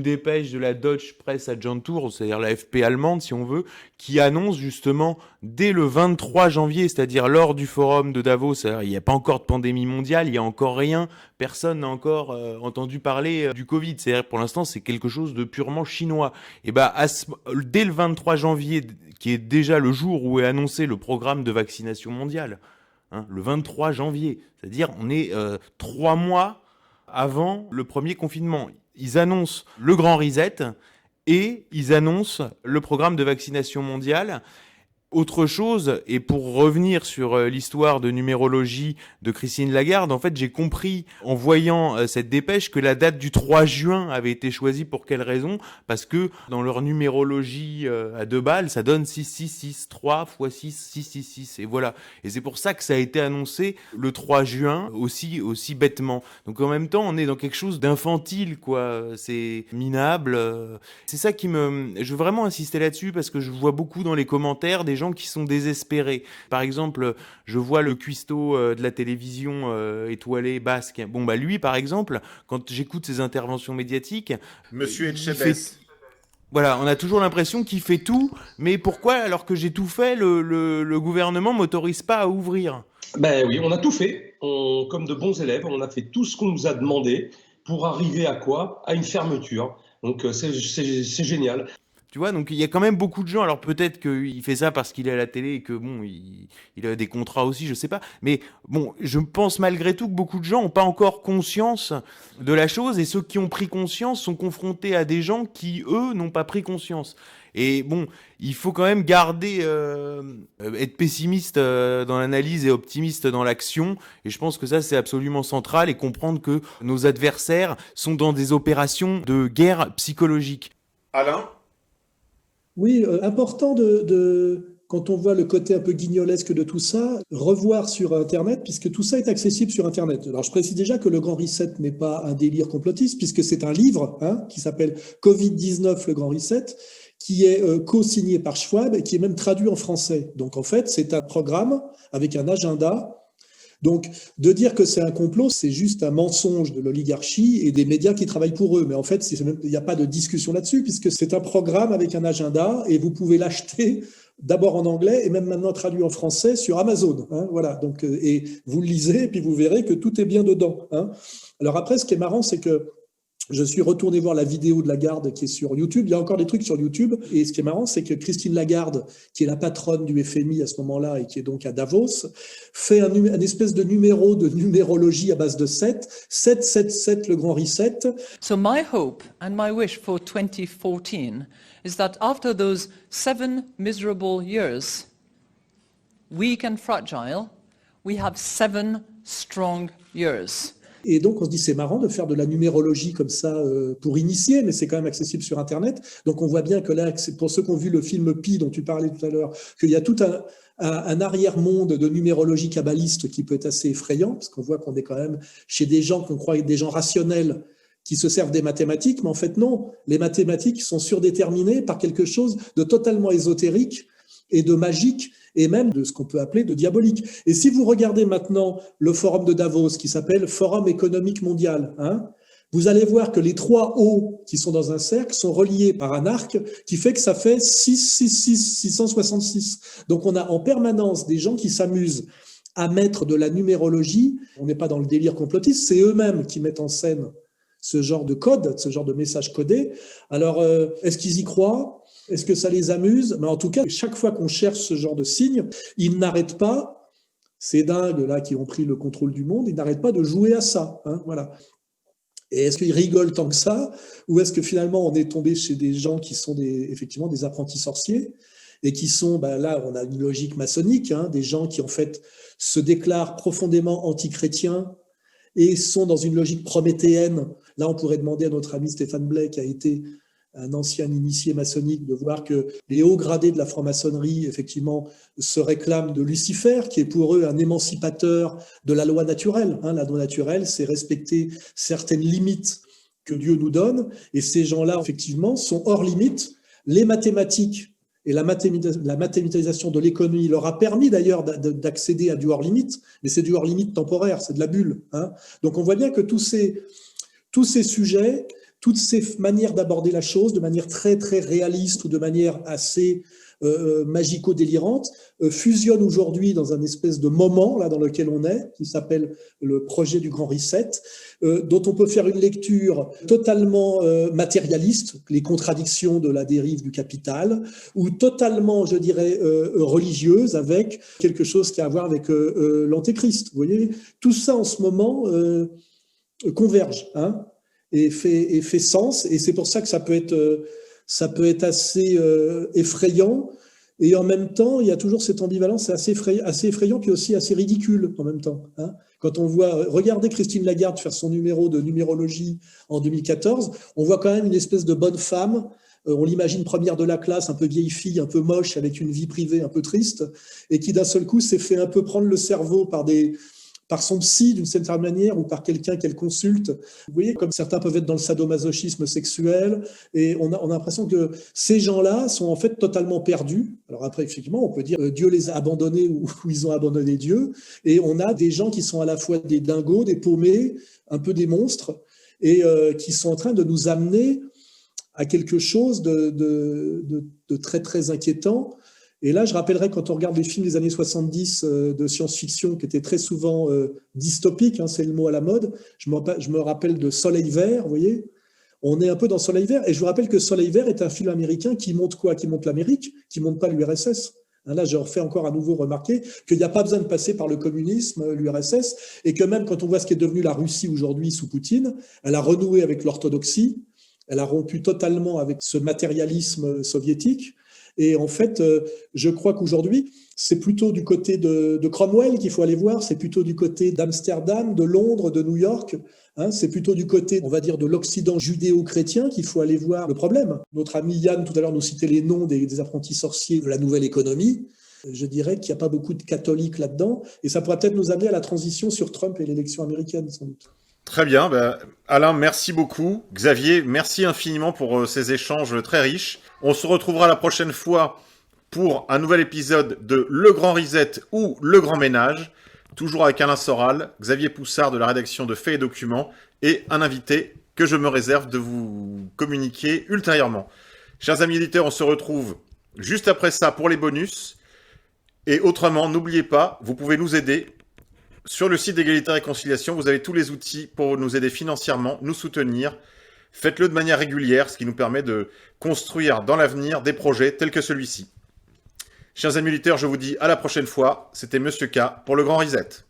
dépêche de la Deutsche Presseagentur, c'est-à-dire la FP allemande, si on veut, qui annonce justement dès le 23 janvier, c'est-à-dire lors du forum de Davos, il n'y a pas encore de pandémie mondiale, il n'y a encore rien, personne n'a encore entendu parler du Covid. C'est-à-dire pour l'instant, c'est quelque chose de purement chinois. Et dès le 23 janvier, qui est déjà le jour où est annoncé le programme de vaccination mondiale, le 23 janvier, c'est-à-dire on est 3 mois avant le premier confinement. Ils annoncent le Grand Reset et ils annoncent le programme de vaccination mondiale. Autre chose, et pour revenir sur l'histoire de numérologie de Christine Lagarde, en fait, j'ai compris en voyant cette dépêche que la date du 3 juin avait été choisie pour quelle raison ? Parce que dans leur numérologie à 2 balles, ça donne 666, 3 x 6, 666, et voilà. Et c'est pour ça que ça a été annoncé le 3 juin, aussi bêtement. Donc en même temps, on est dans quelque chose d'infantile, quoi. C'est minable. C'est ça qui je veux vraiment insister là-dessus, parce que je vois beaucoup dans les commentaires des gens qui sont désespérés. Par exemple, je vois le cuistot de la télévision étoilée basque. Lui, par exemple, quand j'écoute ses interventions médiatiques... Monsieur Etchebest. Voilà, on a toujours l'impression qu'il fait tout, mais pourquoi, alors que j'ai tout fait, le gouvernement m'autorise pas à ouvrir ? Ben oui, on a tout fait. Comme de bons élèves, on a fait tout ce qu'on nous a demandé pour arriver à quoi ? À une fermeture. Donc c'est génial. Tu vois, donc il y a quand même beaucoup de gens, alors peut-être qu'il fait ça parce qu'il est à la télé et que il a des contrats aussi, je sais pas, mais je pense malgré tout que beaucoup de gens n'ont pas encore conscience de la chose, et ceux qui ont pris conscience sont confrontés à des gens qui, eux, n'ont pas pris conscience. Et il faut quand même garder, être pessimiste dans l'analyse et optimiste dans l'action, et je pense que ça c'est absolument central, et comprendre que nos adversaires sont dans des opérations de guerre psychologique. Alain ? Oui, important quand on voit le côté un peu guignolesque de tout ça, revoir sur Internet, puisque tout ça est accessible sur Internet. Alors, je précise déjà que le Grand Reset n'est pas un délire complotiste, puisque c'est un livre qui s'appelle Covid-19, le Grand Reset, qui est co-signé par Schwab et qui est même traduit en français. Donc, en fait, c'est un programme avec un agenda Donc, de dire que c'est un complot, c'est juste un mensonge de l'oligarchie et des médias qui travaillent pour eux. Mais en fait, il n'y a pas de discussion là-dessus, puisque c'est un programme avec un agenda et vous pouvez l'acheter d'abord en anglais et même maintenant traduit en français sur Amazon. Voilà. Donc, et vous le lisez et puis vous verrez que tout est bien dedans. Alors après, ce qui est marrant, c'est que je suis retourné voir la vidéo de Lagarde qui est sur YouTube. Il y a encore des trucs sur YouTube. Et ce qui est marrant, c'est que Christine Lagarde, qui est la patronne du FMI à ce moment-là et qui est donc à Davos, fait un espèce de numéro de numérologie à base de 7. 7, 7, 7, le grand reset. So my hope and my wish for 2014 is that after those 7 miserable years, weak and fragile, we have 7 strong years. Et donc, on se dit, c'est marrant de faire de la numérologie comme ça pour initier, mais c'est quand même accessible sur Internet. Donc, on voit bien que là, pour ceux qui ont vu le film Pi dont tu parlais tout à l'heure, qu'il y a tout un arrière-monde de numérologie kabbaliste qui peut être assez effrayant, parce qu'on voit qu'on est quand même chez des gens qu'on croit être des gens rationnels qui se servent des mathématiques, mais en fait, non. Les mathématiques sont surdéterminées par quelque chose de totalement ésotérique et de magique, et même de ce qu'on peut appeler de diabolique. Et si vous regardez maintenant le forum de Davos, qui s'appelle Forum économique mondial, vous allez voir que les 3 O qui sont dans un cercle sont reliés par un arc qui fait que ça fait 666. Donc on a en permanence des gens qui s'amusent à mettre de la numérologie. On n'est pas dans le délire complotiste, c'est eux-mêmes qui mettent en scène ce genre de code, ce genre de message codé. Alors, est-ce qu'ils y croient ? Est-ce que ça les amuse ? Mais en tout cas, chaque fois qu'on cherche ce genre de signes, ils n'arrêtent pas, ces dingues là qui ont pris le contrôle du monde, ils n'arrêtent pas de jouer à ça. Voilà. Et est-ce qu'ils rigolent tant que ça ? Ou est-ce que finalement on est tombé chez des gens qui sont effectivement des apprentis sorciers et qui sont, là on a une logique maçonnique, des gens qui en fait se déclarent profondément anti-chrétiens et sont dans une logique prométhéenne. Là on pourrait demander à notre ami Stéphane Blais, qui a été un ancien initié maçonnique, de voir que les hauts gradés de la franc-maçonnerie, effectivement, se réclament de Lucifer, qui est pour eux un émancipateur de la loi naturelle. La loi naturelle, c'est respecter certaines limites que Dieu nous donne, et ces gens-là, effectivement, sont hors limite. Les mathématiques et la mathématisation de l'économie leur a permis d'ailleurs d'accéder à du hors limite, mais c'est du hors limite temporaire, c'est de la bulle. Donc on voit bien que tous ces sujets, toutes ces manières d'aborder la chose de manière très, très réaliste ou de manière assez magico-délirante fusionnent aujourd'hui dans un espèce de moment là, dans lequel on est, qui s'appelle le projet du Grand Reset, dont on peut faire une lecture totalement matérialiste, les contradictions de la dérive du capital, ou totalement, je dirais, religieuse, avec quelque chose qui a à voir avec l'antéchrist. Vous voyez, tout ça en ce moment converge, et fait sens, et c'est pour ça que ça peut être assez effrayant, et en même temps il y a toujours cette ambivalence, c'est assez effrayant puis aussi assez ridicule en même temps. Quand on voit, regardez Christine Lagarde faire son numéro de numérologie en 2014, on voit quand même une espèce de bonne femme, on l'imagine première de la classe, un peu vieille fille, un peu moche, avec une vie privée un peu triste, et qui d'un seul coup s'est fait un peu prendre le cerveau par son psy d'une certaine manière ou par quelqu'un qu'elle consulte. Vous voyez, comme certains peuvent être dans le sadomasochisme sexuel, et on a l'impression que ces gens-là sont en fait totalement perdus. Alors après, effectivement, on peut dire Dieu les a abandonnés ou ils ont abandonné Dieu, et on a des gens qui sont à la fois des dingos, des paumés, un peu des monstres, et qui sont en train de nous amener à quelque chose de très, très inquiétant. Et là, je rappellerai, quand on regarde les films des années 70 de science-fiction qui étaient très souvent dystopiques, c'est le mot à la mode, je me rappelle de Soleil Vert, vous voyez, on est un peu dans Soleil Vert, et je vous rappelle que Soleil Vert est un film américain qui montre quoi ? Qui montre l'Amérique, qui montre pas l'URSS. Là, je refais encore à nouveau remarquer qu'il n'y a pas besoin de passer par le communisme, l'URSS, et que même quand on voit ce qui est devenu la Russie aujourd'hui sous Poutine, elle a renoué avec l'orthodoxie, elle a rompu totalement avec ce matérialisme soviétique. Et en fait, je crois qu'aujourd'hui, c'est plutôt du côté de Cromwell qu'il faut aller voir, c'est plutôt du côté d'Amsterdam, de Londres, de New York, c'est plutôt du côté, on va dire, de l'Occident judéo-chrétien qu'il faut aller voir le problème. Notre ami Yann, tout à l'heure, nous citait les noms des apprentis sorciers de la nouvelle économie. Je dirais qu'il n'y a pas beaucoup de catholiques là-dedans, et ça pourrait peut-être nous amener à la transition sur Trump et l'élection américaine, sans doute. Très bien. Alain, merci beaucoup. Xavier, merci infiniment pour ces échanges très riches. On se retrouvera la prochaine fois pour un nouvel épisode de Le Grand Reset ou Le Grand Ménage. toujours avec Alain Soral, Xavier Poussard de la rédaction de Faits et Documents, et un invité que je me réserve de vous communiquer ultérieurement. Chers amis éditeurs, on se retrouve juste après ça pour les bonus. Et autrement, n'oubliez pas, vous pouvez nous aider. Sur le site d'Égalité et Réconciliation, vous avez tous les outils pour nous aider financièrement, nous soutenir. Faites-le de manière régulière, ce qui nous permet de construire dans l'avenir des projets tels que celui-ci. Chers amis auditeurs, je vous dis à la prochaine fois. C'était Monsieur K pour le Grand Reset.